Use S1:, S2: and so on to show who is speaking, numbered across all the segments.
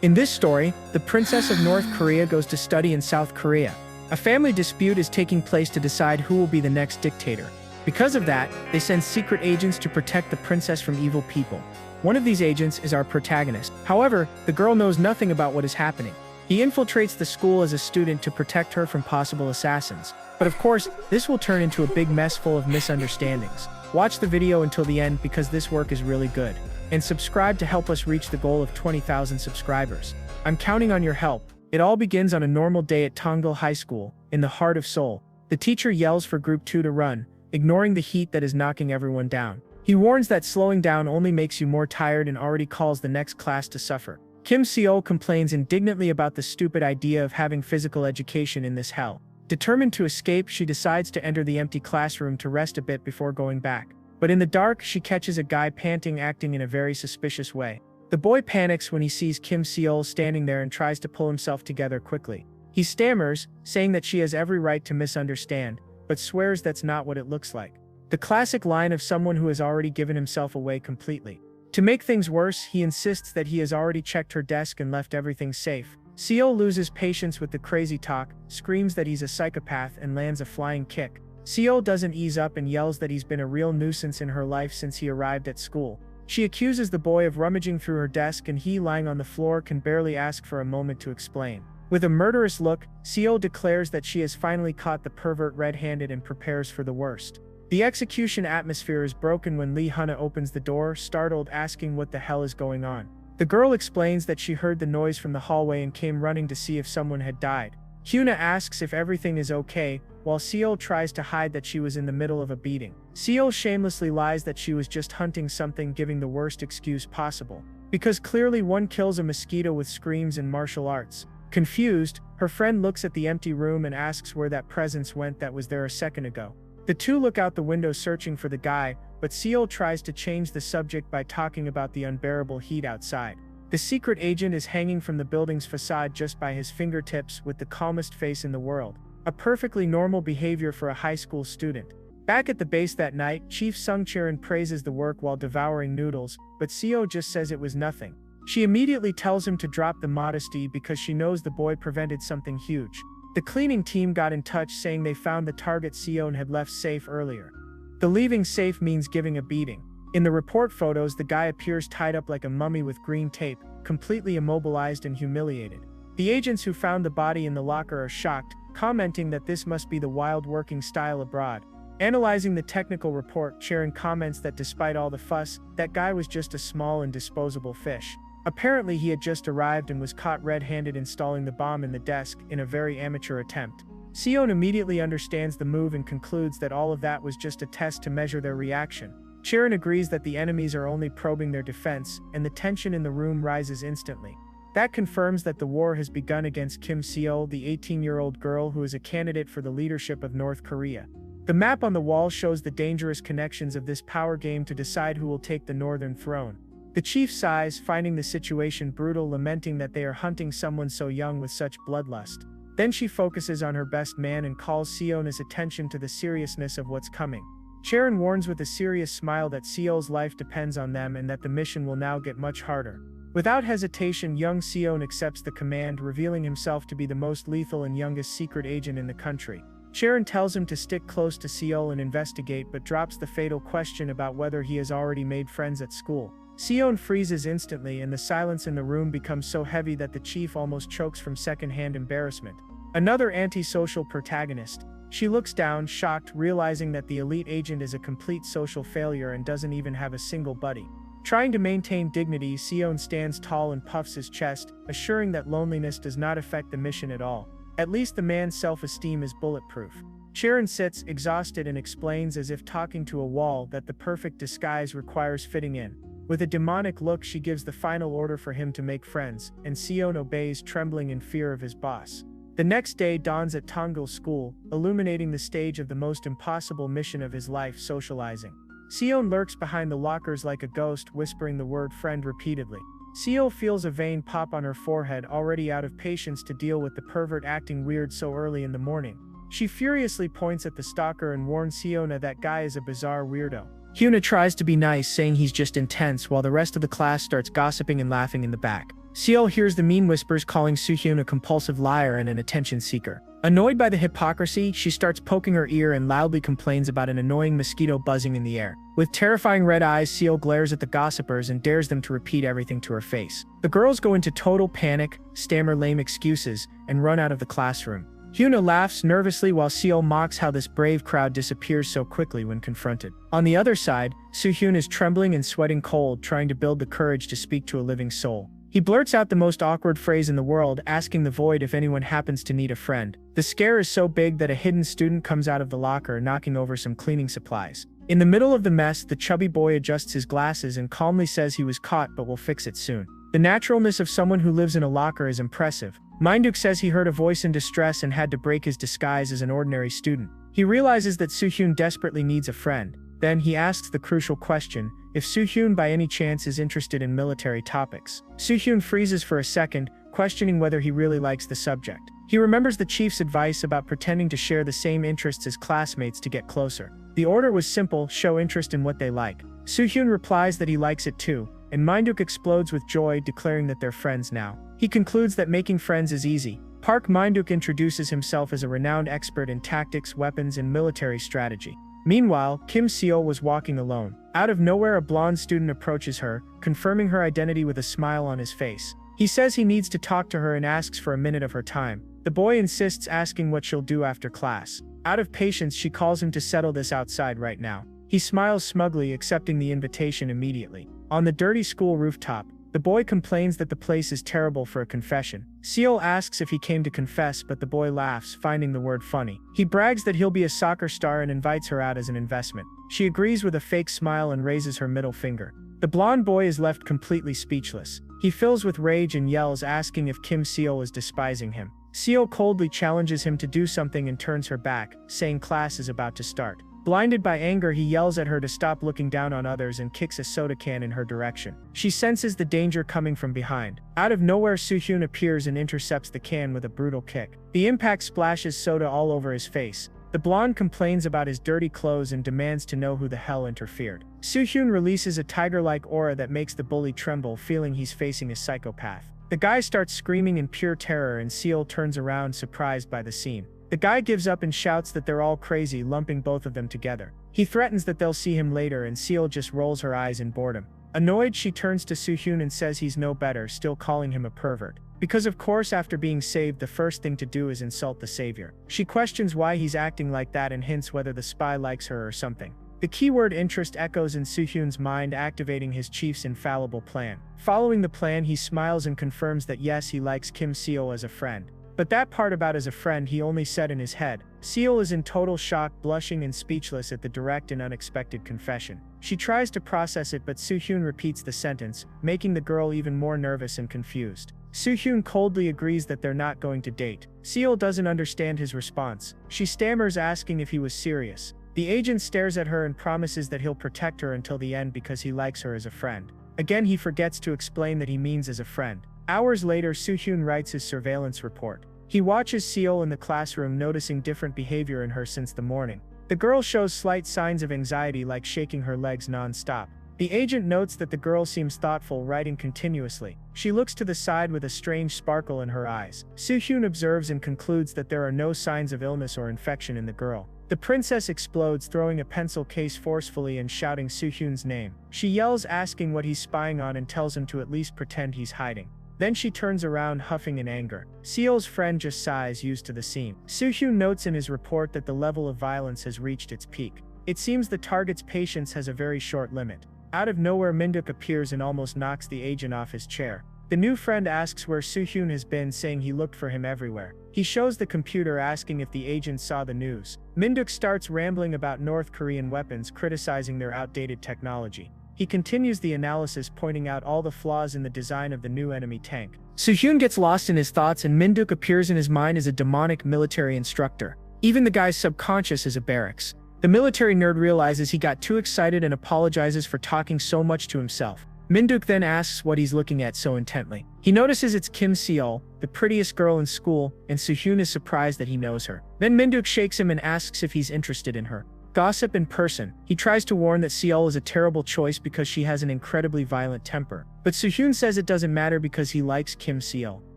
S1: In this story, the princess of North Korea goes to study in South Korea. A family dispute is taking place to decide who will be the next dictator. Because of that, they send secret agents to protect the princess from evil people. One of these agents is our protagonist. However, the girl knows nothing about what is happening. He infiltrates the school as a student to protect her from possible assassins. But of course, this will turn into a big mess full of misunderstandings. Watch the video until the end because this work is really good. And subscribe to help us reach the goal of 20,000 subscribers. I'm counting on your help. It all begins on a normal day at Tonggil High School, in the heart of Seoul. The teacher yells for Group 2 to run, ignoring the heat that is knocking everyone down. He warns that slowing down only makes you more tired and already calls the next class to suffer. Kim Seol complains indignantly about the stupid idea of having physical education in this hell. Determined to escape, she decides to enter the empty classroom to rest a bit before going back. But in the dark, she catches a guy panting, acting in a very suspicious way. The boy panics when he sees Kim Seol standing there and tries to pull himself together quickly. He stammers, saying that she has every right to misunderstand, but swears that's not what it looks like. The classic line of someone who has already given himself away completely. To make things worse, he insists that he has already checked her desk and left everything safe. Seol loses patience with the crazy talk, screams that he's a psychopath and lands a flying kick. Seol doesn't ease up and yells that he's been a real nuisance in her life since he arrived at school. She accuses the boy of rummaging through her desk, and he, lying on the floor, can barely ask for a moment to explain. With a murderous look, Seol declares that she has finally caught the pervert red-handed and prepares for the worst. The execution atmosphere is broken when Lee Hana opens the door, startled, asking what the hell is going on. The girl explains that she heard the noise from the hallway and came running to see if someone had died. Hyuna asks if everything is okay, while Seol tries to hide that she was in the middle of a beating. Seol shamelessly lies that she was just hunting something, giving the worst excuse possible. Because clearly one kills a mosquito with screams and martial arts. Confused, her friend looks at the empty room and asks where that presence went that was there a second ago. The two look out the window searching for the guy, but Seol tries to change the subject by talking about the unbearable heat outside. The secret agent is hanging from the building's facade just by his fingertips with the calmest face in the world. A perfectly normal behavior for a high school student. Back at the base that night, Chief Sungcheon praises the work while devouring noodles, but Seo just says it was nothing. She immediately tells him to drop the modesty because she knows the boy prevented something huge. The cleaning team got in touch saying they found the target Seon had left safe earlier. The leaving safe means giving a beating. In the report photos, the guy appears tied up like a mummy with green tape, completely immobilized and humiliated. The agents who found the body in the locker are shocked, commenting that this must be the wild working style abroad. Analyzing the technical report, Sharon comments that despite all the fuss, that guy was just a small and disposable fish. Apparently he had just arrived and was caught red-handed installing the bomb in the desk in a very amateur attempt. Seon immediately understands the move and concludes that all of that was just a test to measure their reaction. Sharon agrees that the enemies are only probing their defense, and the tension in the room rises instantly. That confirms that the war has begun against Kim Seol, the 18-year-old girl who is a candidate for the leadership of North Korea. The map on the wall shows the dangerous connections of this power game to decide who will take the northern throne. The chief sighs, finding the situation brutal, lamenting that they are hunting someone so young with such bloodlust. Then she focuses on her best man and calls Seon's attention to the seriousness of what's coming. Sharon warns with a serious smile that Seol's life depends on them and that the mission will now get much harder. Without hesitation, young Seon accepts the command, revealing himself to be the most lethal and youngest secret agent in the country. Sharon tells him to stick close to Seol and investigate, but drops the fatal question about whether he has already made friends at school. Seon freezes instantly, and the silence in the room becomes so heavy that the chief almost chokes from secondhand embarrassment. Another antisocial protagonist. She looks down, shocked, realizing that the elite agent is a complete social failure and doesn't even have a single buddy. Trying to maintain dignity, Seon stands tall and puffs his chest, assuring that loneliness does not affect the mission at all. At least the man's self-esteem is bulletproof. Sharon sits, exhausted, and explains as if talking to a wall that the perfect disguise requires fitting in. With a demonic look, she gives the final order for him to make friends, and Seon obeys, trembling in fear of his boss. The next day dawns at Tonggil School, illuminating the stage of the most impossible mission of his life, socializing. Seon lurks behind the lockers like a ghost, whispering the word friend repeatedly. Seol feels a vein pop on her forehead, already out of patience to deal with the pervert acting weird so early in the morning. She furiously points at the stalker and warns Seona that guy is a bizarre weirdo. Hyuna tries to be nice, saying he's just intense, while the rest of the class starts gossiping and laughing in the back. Seo hears the mean whispers calling Soo-hyun a compulsive liar and an attention seeker. Annoyed by the hypocrisy, she starts poking her ear and loudly complains about an annoying mosquito buzzing in the air. With terrifying red eyes, Seo glares at the gossipers and dares them to repeat everything to her face. The girls go into total panic, stammer lame excuses, and run out of the classroom. Hyuna laughs nervously while Seo mocks how this brave crowd disappears so quickly when confronted. On the other side, Soo-hyun is trembling and sweating cold, trying to build the courage to speak to a living soul. He blurts out the most awkward phrase in the world, asking the void if anyone happens to need a friend. The scare is so big that a hidden student comes out of the locker, knocking over some cleaning supplies. In the middle of the mess, the chubby boy adjusts his glasses and calmly says he was caught but will fix it soon. The naturalness of someone who lives in a locker is impressive. Minduk says he heard a voice in distress and had to break his disguise as an ordinary student. He realizes that Soo-hyun desperately needs a friend. Then he asks the crucial question, if Soo-hyun by any chance is interested in military topics. Soo-hyun freezes for a second, questioning whether he really likes the subject. He remembers the chief's advice about pretending to share the same interests as classmates to get closer. The order was simple: show interest in what they like. Soo-hyun replies that he likes it too, and Minduk explodes with joy, declaring that they're friends now. He concludes that making friends is easy. Park Minduk introduces himself as a renowned expert in tactics, weapons, and military strategy. Meanwhile, Kim Seo was walking alone. Out of nowhere, a blonde student approaches her, confirming her identity with a smile on his face. He says he needs to talk to her and asks for a minute of her time. The boy insists, asking what she'll do after class. Out of patience, she calls him to settle this outside right now. He smiles smugly, accepting the invitation immediately. On the dirty school rooftop, the boy complains that the place is terrible for a confession. Seo asks if he came to confess, but the boy laughs, finding the word funny. He brags that he'll be a soccer star and invites her out as an investment. She agrees with a fake smile and raises her middle finger. The blonde boy is left completely speechless. He fills with rage and yells, asking if Kim Seo is despising him. Seo coldly challenges him to do something and turns her back, saying class is about to start. Blinded by anger, he yells at her to stop looking down on others and kicks a soda can in her direction. She senses the danger coming from behind. Out of nowhere, Soo-hyun appears and intercepts the can with a brutal kick. The impact splashes soda all over his face. The blonde complains about his dirty clothes and demands to know who the hell interfered. Soo-hyun releases a tiger-like aura that makes the bully tremble, feeling he's facing a psychopath. The guy starts screaming in pure terror and Seo turns around, surprised by the scene. The guy gives up and shouts that they're all crazy, lumping both of them together. He threatens that they'll see him later, and Seo just rolls her eyes in boredom. Annoyed, she turns to Soo-hyun and says he's no better, still calling him a pervert. Because of course, after being saved, the first thing to do is insult the savior. She questions why he's acting like that and hints whether the spy likes her or something. The keyword interest echoes in Soo-hyun's mind, activating his chief's infallible plan. Following the plan, he smiles and confirms that yes, he likes Kim Seo as a friend. But that part about as a friend he only said in his head. Seo is in total shock, blushing and speechless at the direct and unexpected confession. She tries to process it, but Soo-hyun repeats the sentence, making the girl even more nervous and confused. Soo-hyun coldly agrees that they're not going to date. Seo doesn't understand his response. She stammers, asking if he was serious. The agent stares at her and promises that he'll protect her until the end because he likes her as a friend. Again, he forgets to explain that he means as a friend. Hours later, Soo-hyun writes his surveillance report. He watches Seo in the classroom, noticing different behavior in her since the morning. The girl shows slight signs of anxiety, like shaking her legs non-stop. The agent notes that the girl seems thoughtful, writing continuously. She looks to the side with a strange sparkle in her eyes. Soo-hyun observes and concludes that there are no signs of illness or infection in the girl. The princess explodes, throwing a pencil case forcefully and shouting Soo-hyun's name. She yells, asking what he's spying on, and tells him to at least pretend he's hiding. Then she turns around, huffing in anger. Seo's friend just sighs, used to the scene. Soo-hyun notes in his report that the level of violence has reached its peak. It seems the target's patience has a very short limit. Out of nowhere, Minduk appears and almost knocks the agent off his chair. The new friend asks where Soo-hyun has been, saying he looked for him everywhere. He shows the computer, asking if the agent saw the news. Minduk starts rambling about North Korean weapons, criticizing their outdated technology. He continues the analysis, pointing out all the flaws in the design of the new enemy tank. Soo-hyun gets lost in his thoughts, and Minduk appears in his mind as a demonic military instructor. Even the guy's subconscious is a barracks. The military nerd realizes he got too excited and apologizes for talking so much to himself. Minduk then asks what he's looking at so intently. He notices it's Kim Seo, the prettiest girl in school, and Soo-hyun is surprised that he knows her. Then Minduk shakes him and asks if he's interested in her. gossip in person. He tries to warn that Seol is a terrible choice because she has an incredibly violent temper. But Soo-hyun says it doesn't matter because he likes Kim Seol.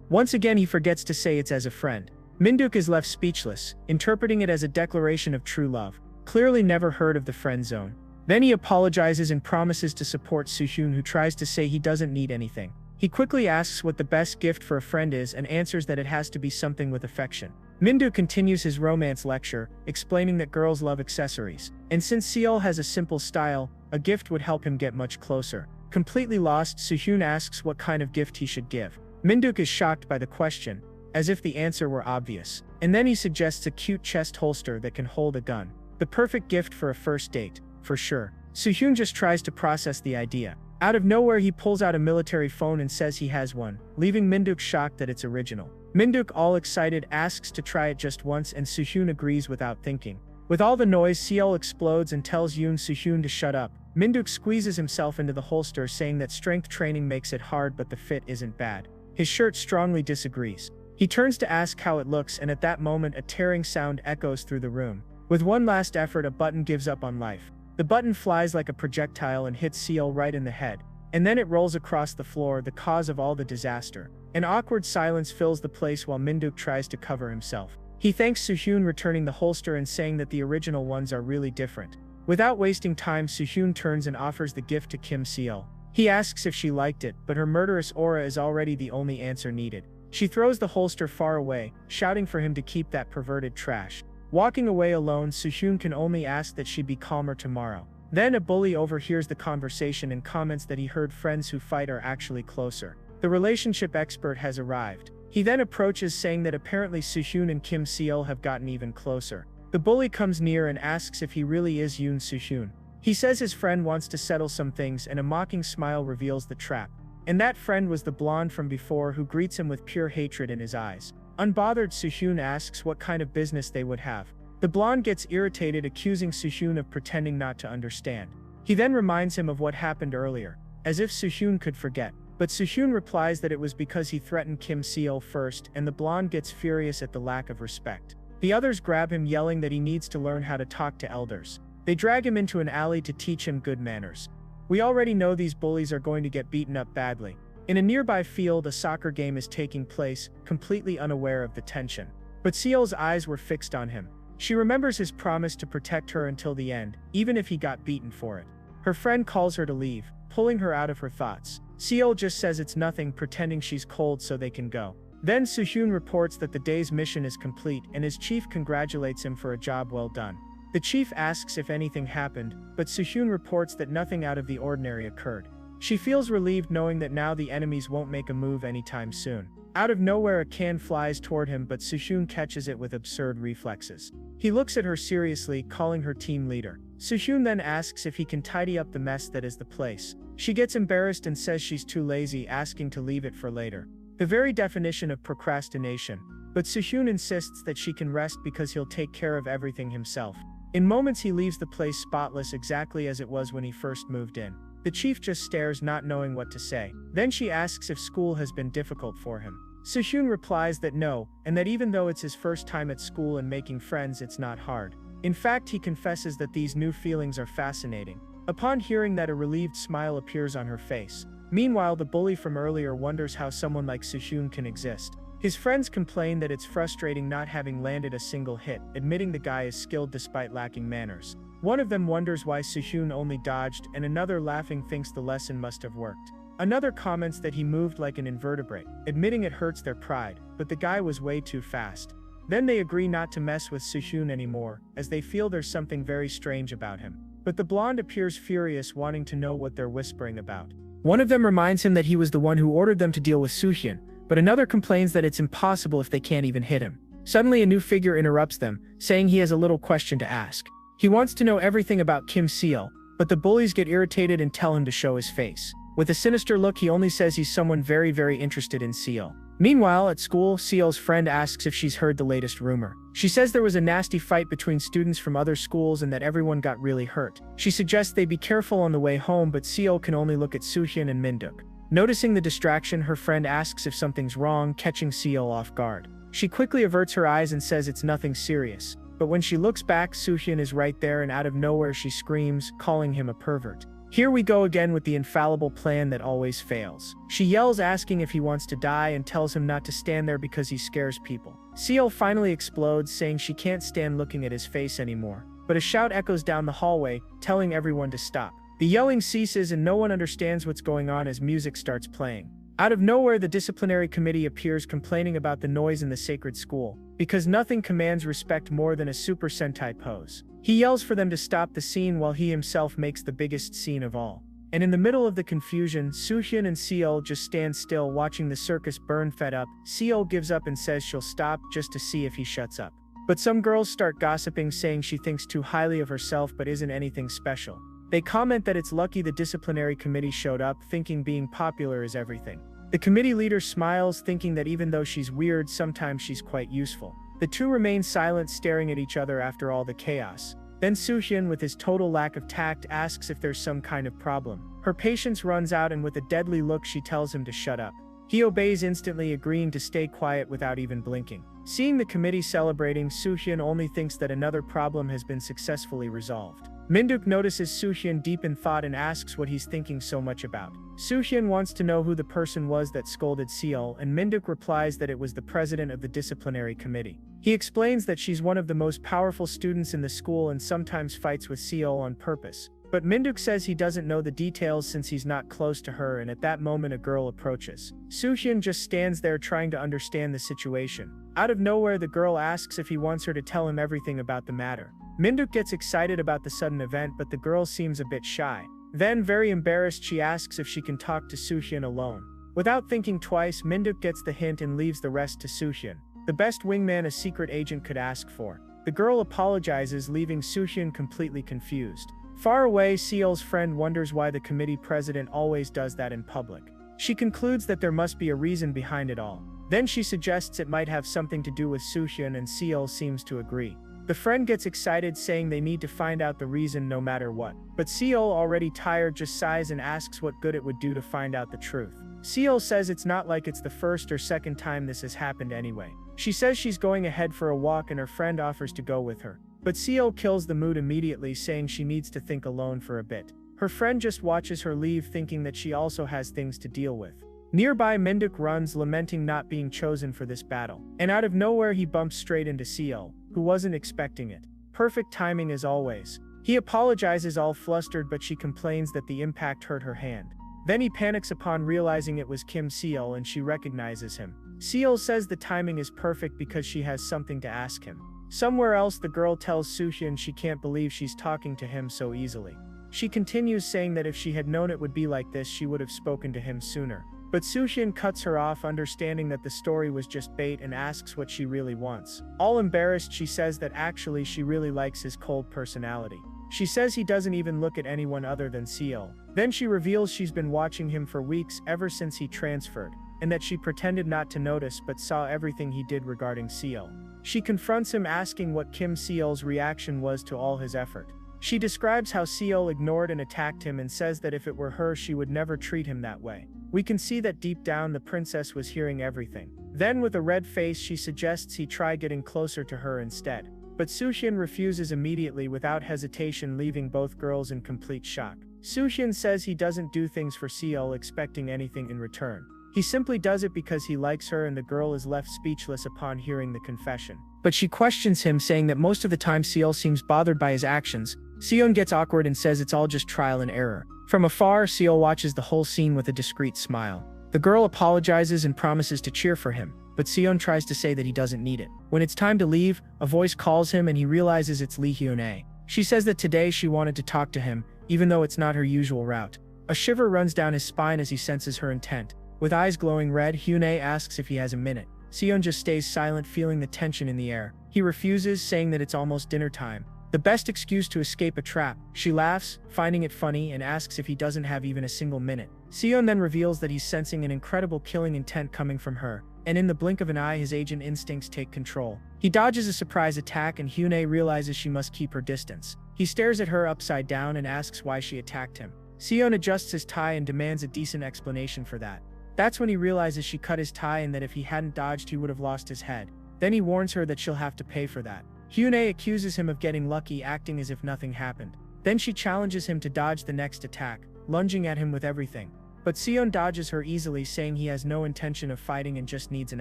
S1: Once again, he forgets to say it's as a friend. Min-duk is left speechless, interpreting it as a declaration of true love. Clearly never heard of the friend zone. Then he apologizes and promises to support Soo-hyun, who tries to say he doesn't need anything. He quickly asks what the best gift for a friend is and answers that it has to be something with affection. Min-duk continues his romance lecture, explaining that girls love accessories. And since Seol has a simple style, a gift would help him get much closer. Completely lost, Soo-hyun asks what kind of gift he should give. Min-duk is shocked by the question, as if the answer were obvious. And then he suggests a cute chest holster that can hold a gun. The perfect gift for a first date, for sure. Soo-hyun just tries to process the idea. Out of nowhere, he pulls out a military phone and says he has one, leaving Min-duk shocked that it's original. Min-duk, all excited, asks to try it just once and Soo-hyun agrees without thinking. With all the noise, Seol explodes and tells Soo-hyun to shut up. Min-duk squeezes himself into the holster, saying that strength training makes it hard but the fit isn't bad. His shirt strongly disagrees. He turns to ask how it looks, and at that moment a tearing sound echoes through the room. With one last effort, a button gives up on life. The button flies like a projectile and hits Seol right in the head. And then it rolls across the floor, the cause of all the disaster. An awkward silence fills the place while Min-duk tries to cover himself. He thanks Soo-hyun, returning the holster and saying that the original ones are really different. Without wasting time, Soo-hyun turns and offers the gift to Kim Seol. He asks if she liked it, but her murderous aura is already the only answer needed. She throws the holster far away, shouting for him to keep that perverted trash. Walking away alone, Soo-hyun can only ask that she be calmer tomorrow. Then a bully overhears the conversation and comments that he heard friends who fight are actually closer. The relationship expert has arrived. He then approaches, saying that apparently Soo-hyun and Kim Seol have gotten even closer. The bully comes near and asks if he really is Yoon Soo-hyun. He says his friend wants to settle some things, and a mocking smile reveals the trap. And that friend was the blonde from before, who greets him with pure hatred in his eyes. Unbothered, Soo-hyun asks what kind of business they would have. The blonde gets irritated, accusing Soo-hyun of pretending not to understand. He then reminds him of what happened earlier, as if Soo-hyun could forget. But Soo-hyun replies that it was because he threatened Kim Seol first, and the blonde gets furious at the lack of respect. The others grab him, yelling that he needs to learn how to talk to elders. They drag him into an alley to teach him good manners. We already know these bullies are going to get beaten up badly. In a nearby field, a soccer game is taking place, completely unaware of the tension. But Seol's eyes were fixed on him. She remembers his promise to protect her until the end, even if he got beaten for it. Her friend calls her to leave, pulling her out of her thoughts. Seol just says it's nothing, pretending she's cold so they can go. Then Soo-hyun reports that the day's mission is complete, and his chief congratulates him for a job well done. The chief asks if anything happened, but Soo-hyun reports that nothing out of the ordinary occurred. She feels relieved knowing that now the enemies won't make a move anytime soon. Out of nowhere, a can flies toward him, but Soo-hyun catches it with absurd reflexes. He looks at her seriously, calling her team leader. Soo-hyun then asks if he can tidy up the mess that is the place. She gets embarrassed and says she's too lazy, asking to leave it for later. The very definition of procrastination. But Soo-hyun insists that she can rest because he'll take care of everything himself. In moments, he leaves the place spotless, exactly as it was when he first moved in. The chief just stares, not knowing what to say. Then she asks if school has been difficult for him. Soo-hyun replies that no, and that even though it's his first time at school and making friends, it's not hard. In fact, he confesses that these new feelings are fascinating. Upon hearing that, a relieved smile appears on her face. Meanwhile, the bully from earlier wonders how someone like Soo-hyun can exist. His friends complain that it's frustrating not having landed a single hit, admitting the guy is skilled despite lacking manners. One of them wonders why Soo-hyun only dodged, and another, laughing, thinks the lesson must have worked. Another comments that he moved like an invertebrate, admitting it hurts their pride, but the guy was way too fast. Then they agree not to mess with Soo-hyun anymore, as they feel there's something very strange about him. But the blonde appears furious, wanting to know what they're whispering about. One of them reminds him that he was the one who ordered them to deal with Soo-hyun, but another complains that it's impossible if they can't even hit him. Suddenly, a new figure interrupts them, saying he has a little question to ask. He wants to know everything about Kim Seol, but the bullies get irritated and tell him to show his face. With a sinister look, he only says he's someone very, very interested in Seol. Meanwhile, at school, Seol's friend asks if she's heard the latest rumor. She says there was a nasty fight between students from other schools and that everyone got really hurt. She suggests they be careful on the way home, but Seol can only look at Soo-hyun and Min-duk. Noticing the distraction, her friend asks if something's wrong, catching Seol off guard. She quickly averts her eyes and says it's nothing serious. But when she looks back, Soo-hyun is right there, and out of nowhere she screams, calling him a pervert. Here we go again with the infallible plan that always fails. She yells, asking if he wants to die, and tells him not to stand there because he scares people. Seo finally explodes, saying she can't stand looking at his face anymore. But a shout echoes down the hallway, telling everyone to stop. The yelling ceases and no one understands what's going on as music starts playing. Out of nowhere, the disciplinary committee appears, complaining about the noise in the sacred school, because nothing commands respect more than a Super Sentai pose. He yells for them to stop the scene while he himself makes the biggest scene of all. And in the middle of the confusion, Soo-hyun and Seo just stand still watching the circus burn. Fed up, Seo gives up and says she'll stop just to see if he shuts up. But some girls start gossiping, saying she thinks too highly of herself but isn't anything special. They comment that it's lucky the disciplinary committee showed up, thinking being popular is everything. The committee leader smiles, thinking that even though she's weird, sometimes she's quite useful. The two remain silent, staring at each other after all the chaos. Then Soo-hyun, with his total lack of tact, asks if there's some kind of problem. Her patience runs out, and with a deadly look she tells him to shut up. He obeys instantly, agreeing to stay quiet without even blinking. Seeing the committee celebrating, Soo-hyun only thinks that another problem has been successfully resolved. Minduk notices Soo-hyun deep in thought and asks what he's thinking so much about. Soo-hyun wants to know who the person was that scolded Seo, and Minduk replies that it was the president of the disciplinary committee. He explains that she's one of the most powerful students in the school and sometimes fights with Seo on purpose. But Minduk says he doesn't know the details since he's not close to her, and at that moment a girl approaches. Soo-hyun just stands there trying to understand the situation. Out of nowhere, the girl asks if he wants her to tell him everything about the matter. Minduk gets excited about the sudden event, but the girl seems a bit shy. Then, very embarrassed, she asks if she can talk to Soo-hyun alone. Without thinking twice, Minduk gets the hint and leaves the rest to Soo-hyun, the best wingman a secret agent could ask for. The girl apologizes, leaving Soo-hyun completely confused. Far away, Seol's friend wonders why the committee president always does that in public. She concludes that there must be a reason behind it all. Then she suggests it might have something to do with Soo-hyun, and Seol seems to agree. The friend gets excited, saying they need to find out the reason no matter what. But Seol, already tired, just sighs and asks what good it would do to find out the truth. Seol says it's not like it's the first or second time this has happened anyway. She says she's going ahead for a walk and her friend offers to go with her. But Seol kills the mood immediately, saying she needs to think alone for a bit. Her friend just watches her leave, thinking that she also has things to deal with. Nearby, Minduk runs, lamenting not being chosen for this battle. And out of nowhere he bumps straight into Seol, who wasn't expecting it. Perfect timing as always. He apologizes all flustered, but she complains that the impact hurt her hand. Then he panics upon realizing it was Kim Seol and she recognizes him. Seol says the timing is perfect because she has something to ask him. Somewhere else, the girl tells Soo-hyun she can't believe she's talking to him so easily. She continues, saying that if she had known it would be like this, she would have spoken to him sooner. But Soo-hyun cuts her off, understanding that the story was just bait, and asks what she really wants. All embarrassed, she says that actually she really likes his cold personality. She says he doesn't even look at anyone other than Seol. Then she reveals she's been watching him for weeks, ever since he transferred, and that she pretended not to notice but saw everything he did regarding Seol. She confronts him, asking what Kim Seol's reaction was to all his effort. She describes how Seol ignored and attacked him and says that if it were her, she would never treat him that way. We can see that deep down the princess was hearing everything. Then with a red face she suggests he try getting closer to her instead. But Soo-hyun refuses immediately without hesitation, leaving both girls in complete shock. Soo-hyun says he doesn't do things for Seol expecting anything in return. He simply does it because he likes her, and the girl is left speechless upon hearing the confession. But she questions him, saying that most of the time Seol seems bothered by his actions. Seon gets awkward and says it's all just trial and error. From afar, Seol watches the whole scene with a discreet smile. The girl apologizes and promises to cheer for him, but Seon tries to say that he doesn't need it. When it's time to leave, a voice calls him and he realizes it's Lee Hyun-ae. She says that today she wanted to talk to him, even though it's not her usual route. A shiver runs down his spine as he senses her intent. With eyes glowing red, Hyun-ae asks if he has a minute. Seon just stays silent, feeling the tension in the air. He refuses, saying that it's almost dinner time. The best excuse to escape a trap. She laughs, finding it funny, and asks if he doesn't have even a single minute. Seon then reveals that he's sensing an incredible killing intent coming from her, and in the blink of an eye his agent instincts take control. He dodges a surprise attack and Hyun-ae realizes she must keep her distance. He stares at her upside down and asks why she attacked him. Seon adjusts his tie and demands a decent explanation for that. That's when he realizes she cut his tie and that if he hadn't dodged he would have lost his head. Then he warns her that she'll have to pay for that. Hyune accuses him of getting lucky, acting as if nothing happened. Then she challenges him to dodge the next attack, lunging at him with everything. But Seon dodges her easily, saying he has no intention of fighting and just needs an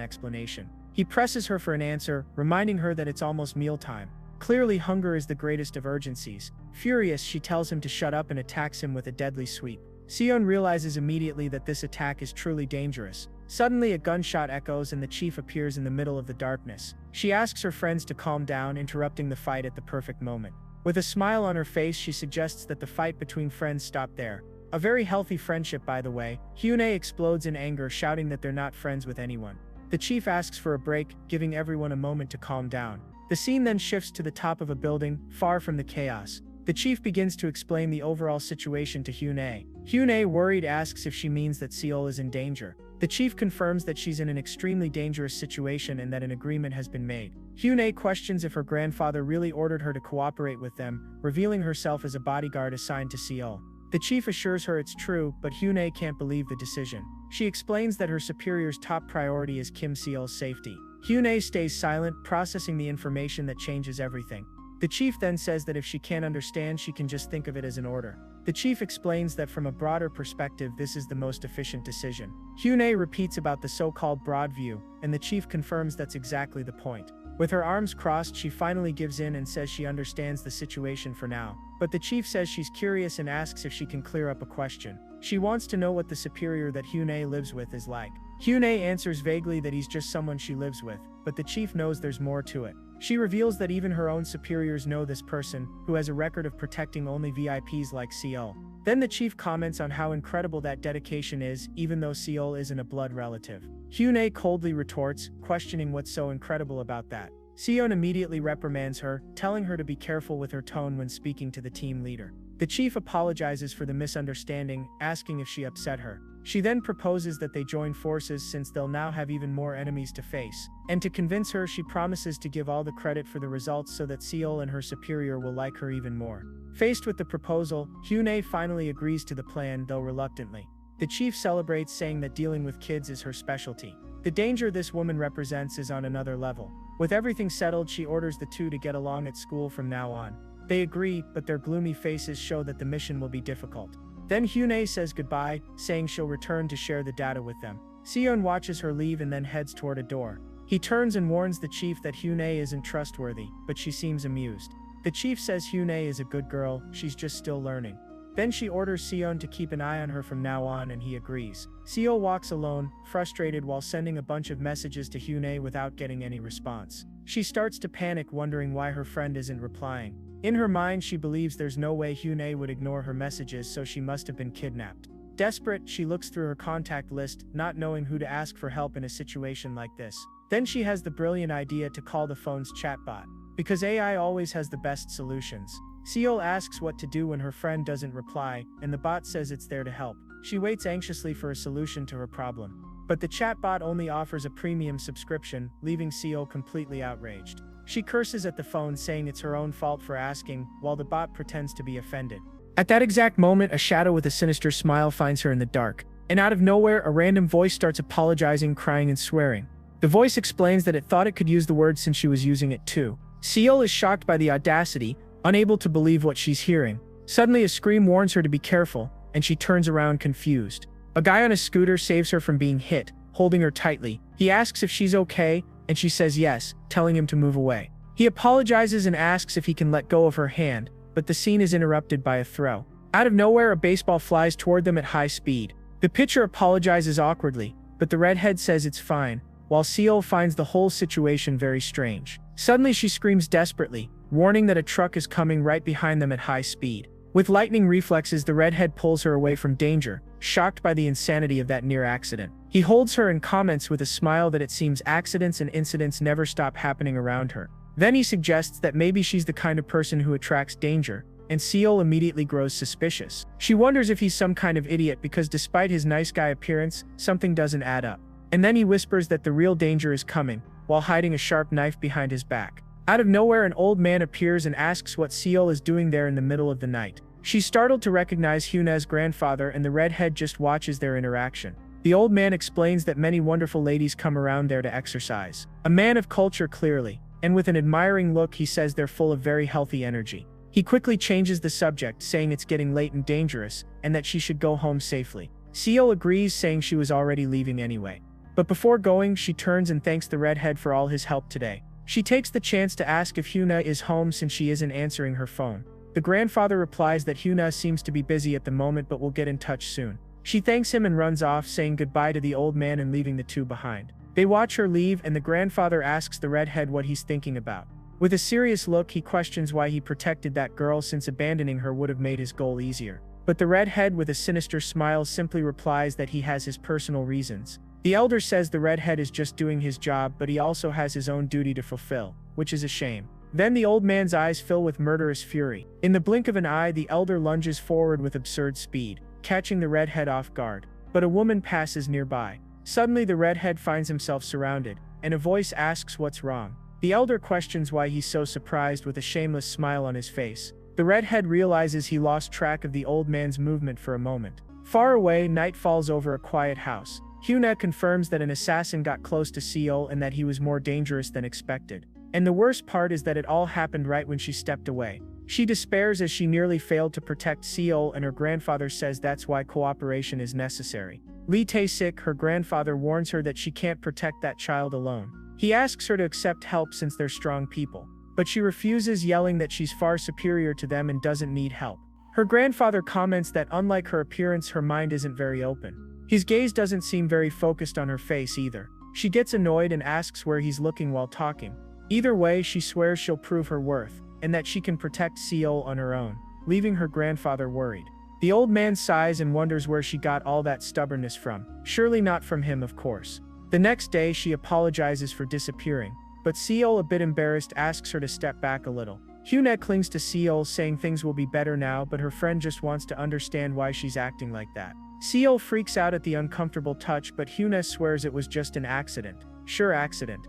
S1: explanation. He presses her for an answer, reminding her that it's almost mealtime. Clearly, hunger is the greatest of urgencies. Furious, she tells him to shut up and attacks him with a deadly sweep. Seon realizes immediately that this attack is truly dangerous. Suddenly, a gunshot echoes and the chief appears in the middle of the darkness. She asks her friends to calm down, interrupting the fight at the perfect moment. With a smile on her face, she suggests that the fight between friends stop there. A very healthy friendship, by the way. Hyune explodes in anger, shouting that they're not friends with anyone. The chief asks for a break, giving everyone a moment to calm down. The scene then shifts to the top of a building, far from the chaos. The chief begins to explain the overall situation to Hyune. Hyune, worried, asks if she means that Seol is in danger. The chief confirms that she's in an extremely dangerous situation and that an agreement has been made. Hyune questions if her grandfather really ordered her to cooperate with them, revealing herself as a bodyguard assigned to Seol. The chief assures her it's true, but Hyune can't believe the decision. She explains that her superior's top priority is Kim Seol's safety. Hyune stays silent, processing the information that changes everything. The chief then says that if she can't understand, she can just think of it as an order. The chief explains that from a broader perspective, this is the most efficient decision. Hyune repeats about the so-called broad view, and the chief confirms that's exactly the point. With her arms crossed, she finally gives in and says she understands the situation for now. But the chief says she's curious and asks if she can clear up a question. She wants to know what the superior that Hyune lives with is like. Hyune answers vaguely that he's just someone she lives with, but the chief knows there's more to it. She reveals that even her own superiors know this person, who has a record of protecting only VIPs like Seol. Then the chief comments on how incredible that dedication is, even though Seol isn't a blood relative. Hyune coldly retorts, questioning what's so incredible about that. Seon immediately reprimands her, telling her to be careful with her tone when speaking to the team leader. The chief apologizes for the misunderstanding, asking if she upset her. She then proposes that they join forces since they'll now have even more enemies to face. And to convince her, she promises to give all the credit for the results so that Seol and her superior will like her even more. Faced with the proposal, Hyune finally agrees to the plan, though reluctantly. The chief celebrates, saying that dealing with kids is her specialty. The danger this woman represents is on another level. With everything settled, she orders the two to get along at school from now on. They agree, but their gloomy faces show that the mission will be difficult. Then Hyune says goodbye, saying she'll return to share the data with them. Seon watches her leave and then heads toward a door. He turns and warns the chief that Hyune isn't trustworthy, but she seems amused. The chief says Hyune is a good girl, she's just still learning. Then she orders Seon to keep an eye on her from now on, and he agrees. Seol walks alone, frustrated, while sending a bunch of messages to Hyune without getting any response. She starts to panic, wondering why her friend isn't replying. In her mind, she believes there's no way Hyune would ignore her messages, so she must have been kidnapped. Desperate, she looks through her contact list, not knowing who to ask for help in a situation like this. Then she has the brilliant idea to call the phone's chatbot, because AI always has the best solutions. Seol asks what to do when her friend doesn't reply, and the bot says it's there to help. She waits anxiously for a solution to her problem. But the chatbot only offers a premium subscription, leaving Seol completely outraged. She curses at the phone, saying it's her own fault for asking, while the bot pretends to be offended. At that exact moment, a shadow with a sinister smile finds her in the dark. And out of nowhere, a random voice starts apologizing, crying, and swearing. The voice explains that it thought it could use the word since she was using it too. Seol is shocked by the audacity, unable to believe what she's hearing. Suddenly, a scream warns her to be careful, and she turns around confused. A guy on a scooter saves her from being hit, holding her tightly. He asks if she's okay, and she says yes, telling him to move away. He apologizes and asks if he can let go of her hand, but the scene is interrupted by a throw. Out of nowhere, a baseball flies toward them at high speed. The pitcher apologizes awkwardly, but the redhead says it's fine, while Seol finds the whole situation very strange. Suddenly, she screams desperately, warning that a truck is coming right behind them at high speed. With lightning reflexes, the redhead pulls her away from danger, shocked by the insanity of that near accident. He holds her and comments with a smile that it seems accidents and incidents never stop happening around her. Then he suggests that maybe she's the kind of person who attracts danger, and Seol immediately grows suspicious. She wonders if he's some kind of idiot because despite his nice guy appearance, something doesn't add up. And then he whispers that the real danger is coming, while hiding a sharp knife behind his back. Out of nowhere, an old man appears and asks what Seol is doing there in the middle of the night. She's startled to recognize Hyune's grandfather, and the redhead just watches their interaction. The old man explains that many wonderful ladies come around there to exercise. A man of culture, clearly. and with an admiring look he says they're full of very healthy energy. He quickly changes the subject, saying it's getting late and dangerous, and that she should go home safely. Seo agrees, saying she was already leaving anyway. But before going, she turns and thanks the redhead for all his help today. She takes the chance to ask if Hyuna is home since she isn't answering her phone. The grandfather replies that Hyuna seems to be busy at the moment but will get in touch soon. She thanks him and runs off, saying goodbye to the old man and leaving the two behind. They watch her leave and the grandfather asks the redhead what he's thinking about. With a serious look, he questions why he protected that girl since abandoning her would have made his goal easier. But the redhead, with a sinister smile, simply replies that he has his personal reasons. The elder says the redhead is just doing his job, but he also has his own duty to fulfill, which is a shame. Then the old man's eyes fill with murderous fury. In the blink of an eye, the elder lunges forward with absurd speed, catching the redhead off guard. But a woman passes nearby. Suddenly the redhead finds himself surrounded, and a voice asks what's wrong. The elder questions why he's so surprised with a shameless smile on his face. The redhead realizes he lost track of the old man's movement for a moment. Far away, night falls over a quiet house. Hyuna confirms that an assassin got close to Seol and that he was more dangerous than expected. And the worst part is that it all happened right when she stepped away. She despairs as she nearly failed to protect Seol, and her grandfather says that's why cooperation is necessary. Lee Tae-sik, her grandfather, warns her that she can't protect that child alone. He asks her to accept help since they're strong people. But she refuses, yelling that she's far superior to them and doesn't need help. Her grandfather comments that unlike her appearance, her mind isn't very open. His gaze doesn't seem very focused on her face either. She gets annoyed and asks where he's looking while talking. Either way, she swears she'll prove her worth, and that she can protect Seol on her own, leaving her grandfather worried. The old man sighs and wonders where she got all that stubbornness from. Surely not from him, of course. The next day, she apologizes for disappearing, but Seol, a bit embarrassed, asks her to step back a little. Hyuna clings to Seol, saying things will be better now, but her friend just wants to understand why she's acting like that. Seol freaks out at the uncomfortable touch, but Hyuna swears it was just an accident. Sure, accident.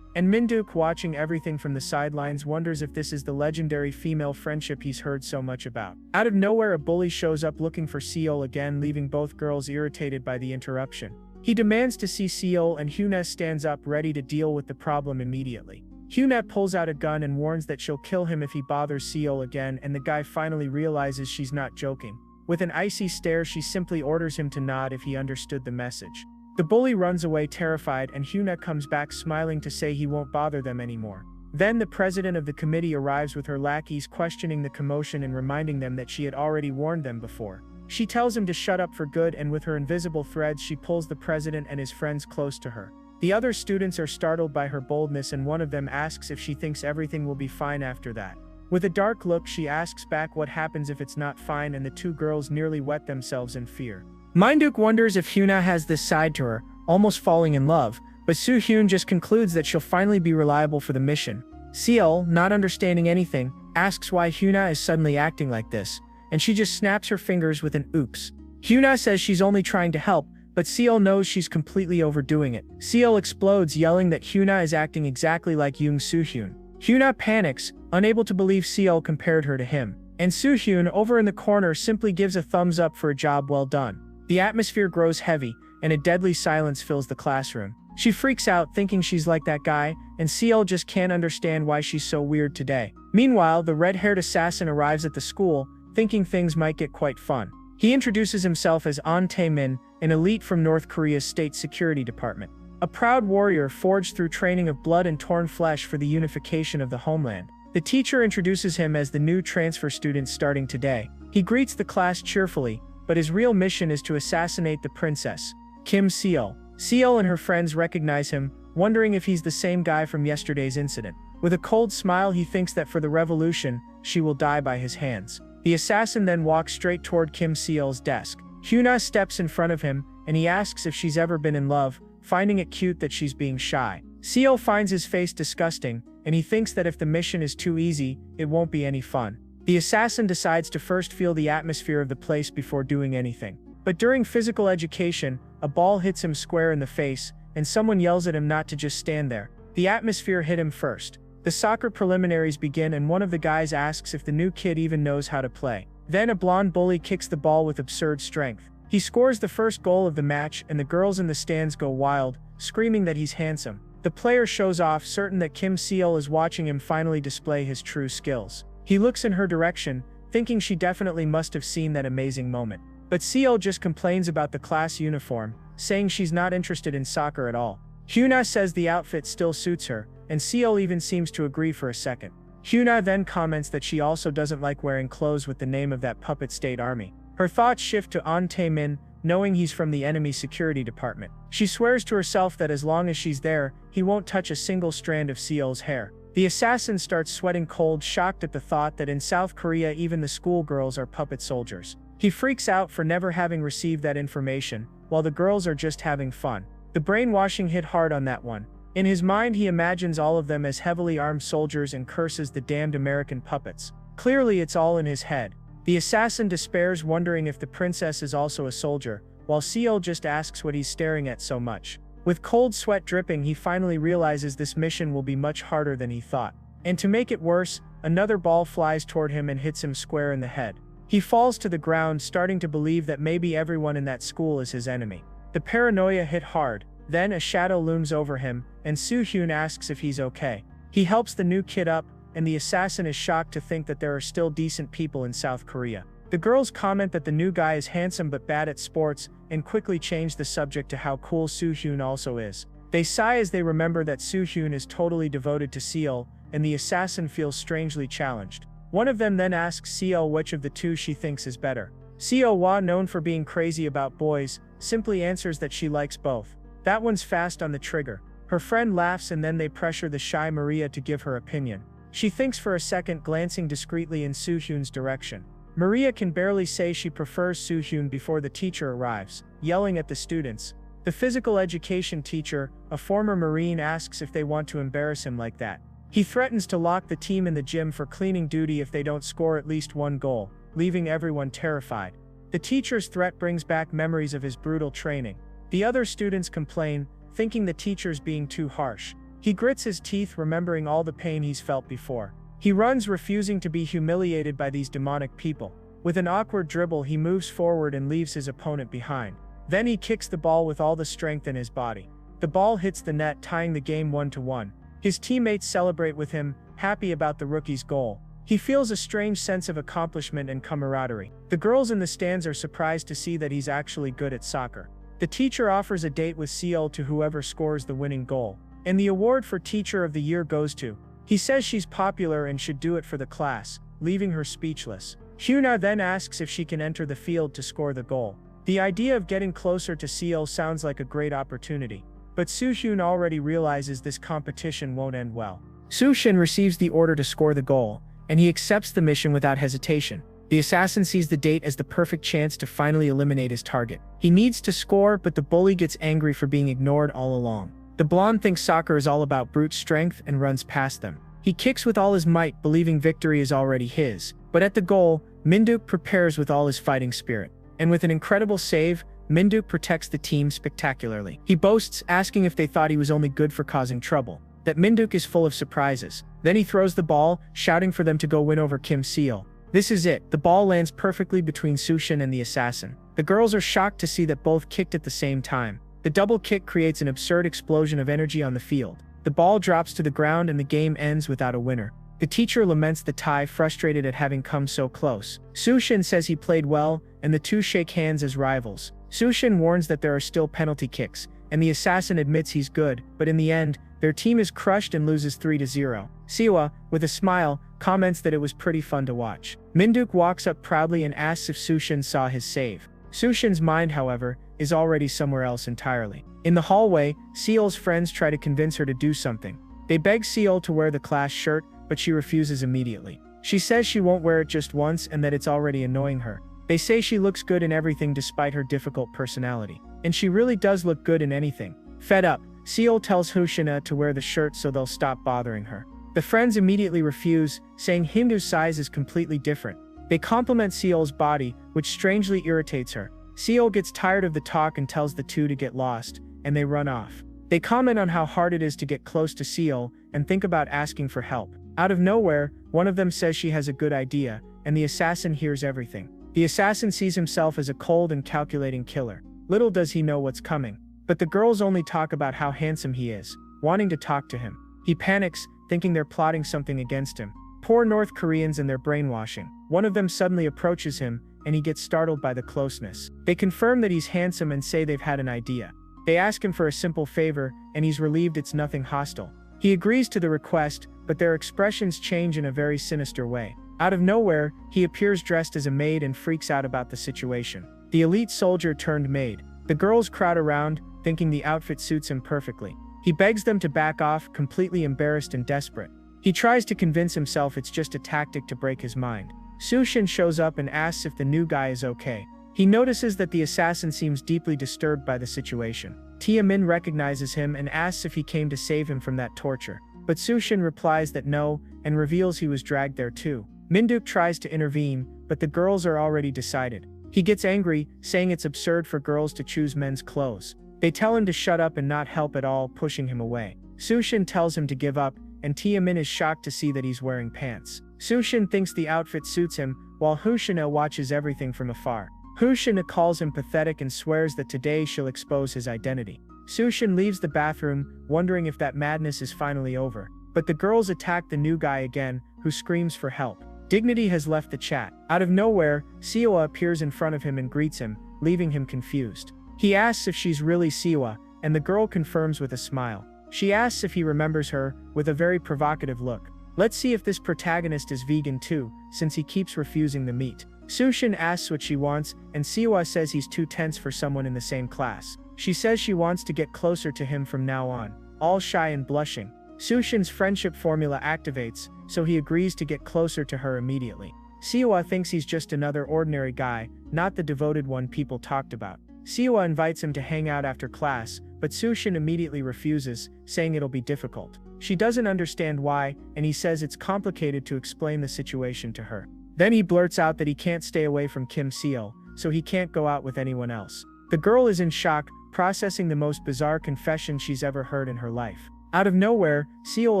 S1: And Minduk, watching everything from the sidelines, wonders if this is the legendary female friendship he's heard so much about. Out of nowhere, a bully shows up looking for Seol again, leaving both girls irritated by the interruption. He demands to see Seol, and Hyuna stands up ready to deal with the problem immediately. Hyuna pulls out a gun and warns that she'll kill him if he bothers Seol again, and the guy finally realizes she's not joking. With an icy stare, she simply orders him to nod if he understood the message. The bully runs away terrified, and Hyuna comes back smiling to say he won't bother them anymore. Then the president of the committee arrives with her lackeys, questioning the commotion and reminding them that she had already warned them before. She tells him to shut up for good, and with her invisible threads she pulls the president and his friends close to her. The other students are startled by her boldness, and one of them asks if she thinks everything will be fine after that. With a dark look, she asks back what happens if it's not fine, and the two girls nearly wet themselves in fear. Minduk wonders if Hyuna has this side to her, almost falling in love, but Soo-hyun just concludes that she'll finally be reliable for the mission. Seol, not understanding anything, asks why Hyuna is suddenly acting like this, and she just snaps her fingers with an oops. Hyuna says she's only trying to help, but Seol knows she's completely overdoing it. Seol explodes, yelling that Hyuna is acting exactly like Young Soo-hyun. Hyuna panics, unable to believe Seol compared her to him, and Soo-hyun, over in the corner, simply gives a thumbs up for a job well done. The atmosphere grows heavy, and a deadly silence fills the classroom. She freaks out, thinking she's like that guy, and Seol just can't understand why she's so weird today. Meanwhile, the red-haired assassin arrives at the school, thinking things might get quite fun. He introduces himself as An Tae-min, an elite from North Korea's State Security Department. A proud warrior forged through training of blood and torn flesh for the unification of the homeland. The teacher introduces him as the new transfer student starting today. He greets the class cheerfully, but his real mission is to assassinate the princess, Kim Seol. Seol and her friends recognize him, wondering if he's the same guy from yesterday's incident. With a cold smile, he thinks that for the revolution, she will die by his hands. The assassin then walks straight toward Kim Seol's desk. Hyuna steps in front of him, and he asks if she's ever been in love, finding it cute that she's being shy. Seol finds his face disgusting, and he thinks that if the mission is too easy, it won't be any fun. The assassin decides to first feel the atmosphere of the place before doing anything. But during physical education, a ball hits him square in the face, and someone yells at him not to just stand there. The atmosphere hit him first. The soccer preliminaries begin, and one of the guys asks if the new kid even knows how to play. Then a blonde bully kicks the ball with absurd strength. He scores the first goal of the match, and the girls in the stands go wild, screaming that he's handsome. The player shows off, certain that Kim Seol is watching him finally display his true skills. He looks in her direction, thinking she definitely must have seen that amazing moment. But Seol just complains about the class uniform, saying she's not interested in soccer at all. Hyuna says the outfit still suits her, and Seol even seems to agree for a second. Hyuna then comments that she also doesn't like wearing clothes with the name of that puppet state army. Her thoughts shift to An Tae-min, knowing he's from the enemy security department. She swears to herself that as long as she's there, he won't touch a single strand of Seol's hair. The assassin starts sweating cold, shocked at the thought that in South Korea even the schoolgirls are puppet soldiers. He freaks out for never having received that information, while the girls are just having fun. The brainwashing hit hard on that one. In his mind he imagines all of them as heavily armed soldiers and curses the damned American puppets. Clearly it's all in his head. The assassin despairs, wondering if the princess is also a soldier, while Seol just asks what he's staring at so much. With cold sweat dripping, he finally realizes this mission will be much harder than he thought. And to make it worse, another ball flies toward him and hits him square in the head. He falls to the ground, starting to believe that maybe everyone in that school is his enemy. The paranoia hit hard. Then a shadow looms over him, and Soo-hyun asks if he's okay. He helps the new kid up, and the assassin is shocked to think that there are still decent people in South Korea. The girls comment that the new guy is handsome but bad at sports, and quickly change the subject to how cool Soo-hyun also is. They sigh as they remember that Soo-hyun is totally devoted to Seol, and the assassin feels strangely challenged. One of them then asks Seol which of the two she thinks is better. Seo-hwa, known for being crazy about boys, simply answers that she likes both. That one's fast on the trigger. Her friend laughs and then they pressure the shy Maria to give her opinion. She thinks for a second, glancing discreetly in Soo-hyun's direction. Maria can barely say she prefers Soo-hyun before the teacher arrives, yelling at the students. The physical education teacher, a former Marine, asks if they want to embarrass him like that. He threatens to lock the team in the gym for cleaning duty if they don't score at least one goal, leaving everyone terrified. The teacher's threat brings back memories of his brutal training. The other students complain, thinking the teacher's being too harsh. He grits his teeth, remembering all the pain he's felt before. He runs, refusing to be humiliated by these demonic people. With an awkward dribble, he moves forward and leaves his opponent behind. Then he kicks the ball with all the strength in his body. The ball hits the net, tying the game 1-1. His teammates celebrate with him, happy about the rookie's goal. He feels a strange sense of accomplishment and camaraderie. The girls in the stands are surprised to see that he's actually good at soccer. The teacher offers a date with Seol to whoever scores the winning goal. And the award for Teacher of the Year goes to. He says she's popular and should do it for the class, leaving her speechless. Hyuna then asks if she can enter the field to score the goal. The idea of getting closer to Seol sounds like a great opportunity. But Soo-hyun already realizes this competition won't end well. Soo-shin receives the order to score the goal, and he accepts the mission without hesitation. The assassin sees the date as the perfect chance to finally eliminate his target. He needs to score, but the bully gets angry for being ignored all along. The blonde thinks soccer is all about brute strength and runs past them. He kicks with all his might, believing victory is already his. But at the goal, Minduk prepares with all his fighting spirit. And with an incredible save, Minduk protects the team spectacularly. He boasts, asking if they thought he was only good for causing trouble, that Minduk is full of surprises. Then he throws the ball, shouting for them to go win over Kim Seol. This is it. The ball lands perfectly between Soo-shin and the assassin. The girls are shocked to see that both kicked at the same time. The double kick creates an absurd explosion of energy on the field. The ball drops to the ground and the game ends without a winner. The teacher laments the tie, frustrated at having come so close. Soo-shin says he played well, and the two shake hands as rivals. Soo-shin warns that there are still penalty kicks, and the assassin admits he's good, but in the end, their team is crushed and loses 3-0. Siwa, with a smile, comments that it was pretty fun to watch. Minduk walks up proudly and asks if Soo-shin saw his save. Soo-shin's mind, however, is already somewhere else entirely. In the hallway, Seol's friends try to convince her to do something. They beg Seol to wear the class shirt, but she refuses immediately. She says she won't wear it just once and that it's already annoying her. They say she looks good in everything despite her difficult personality. And she really does look good in anything. Fed up, Seol tells Hoshina to wear the shirt so they'll stop bothering her. The friends immediately refuse, saying Hindu's size is completely different. They compliment Seol's body, which strangely irritates her. Seol gets tired of the talk and tells the two to get lost, and they run off. They comment on how hard it is to get close to Seol and think about asking for help. Out of nowhere, one of them says she has a good idea, and the assassin hears everything. The assassin sees himself as a cold and calculating killer. Little does he know what's coming. But the girls only talk about how handsome he is. wanting to talk to him. He panics, thinking they're plotting something against him. Poor North Koreans and their brainwashing. One of them suddenly approaches him, and he gets startled by the closeness. They confirm that he's handsome and say they've had an idea. They ask him for a simple favor, and he's relieved it's nothing hostile. He agrees to the request, but their expressions change in a very sinister way. Out of nowhere, he appears dressed as a maid and freaks out about the situation. The elite soldier turned maid. The girls crowd around, thinking the outfit suits him perfectly. He begs them to back off, completely embarrassed and desperate. He tries to convince himself it's just a tactic to break his mind. Sushin shows up and asks if the new guy is okay. He notices that the assassin seems deeply disturbed by the situation. Tia Min recognizes him and asks if he came to save him from that torture. But Sushin replies that no, and reveals he was dragged there too. Minduk tries to intervene, but the girls are already decided. He gets angry, saying it's absurd for girls to choose men's clothes. They tell him to shut up and not help at all, pushing him away. Sushin tells him to give up, and Tia Min is shocked to see that he's wearing pants. Sushin thinks the outfit suits him, while Hushina watches everything from afar. Hushina calls him pathetic and swears that today she'll expose his identity. Sushin leaves the bathroom, wondering if that madness is finally over. But the girls attack the new guy again, who screams for help. Dignity has left the chat. Out of nowhere, Siwa appears in front of him and greets him, leaving him confused. He asks if she's really Siwa, and the girl confirms with a smile. She asks if he remembers her, with a very provocative look. Let's see if this protagonist is vegan too, since he keeps refusing the meat. Sushin asks what she wants, and Siwa says he's too tense for someone in the same class. She says she wants to get closer to him from now on, all shy and blushing. Sushin's friendship formula activates, so he agrees to get closer to her immediately. Siwa thinks he's just another ordinary guy, not the devoted one people talked about. Siwa invites him to hang out after class, but Sushin immediately refuses, saying it'll be difficult. She doesn't understand why, and he says it's complicated to explain the situation to her. Then he blurts out that he can't stay away from Kim Seo, so he can't go out with anyone else. The girl is in shock, processing the most bizarre confession she's ever heard in her life. Out of nowhere, Seo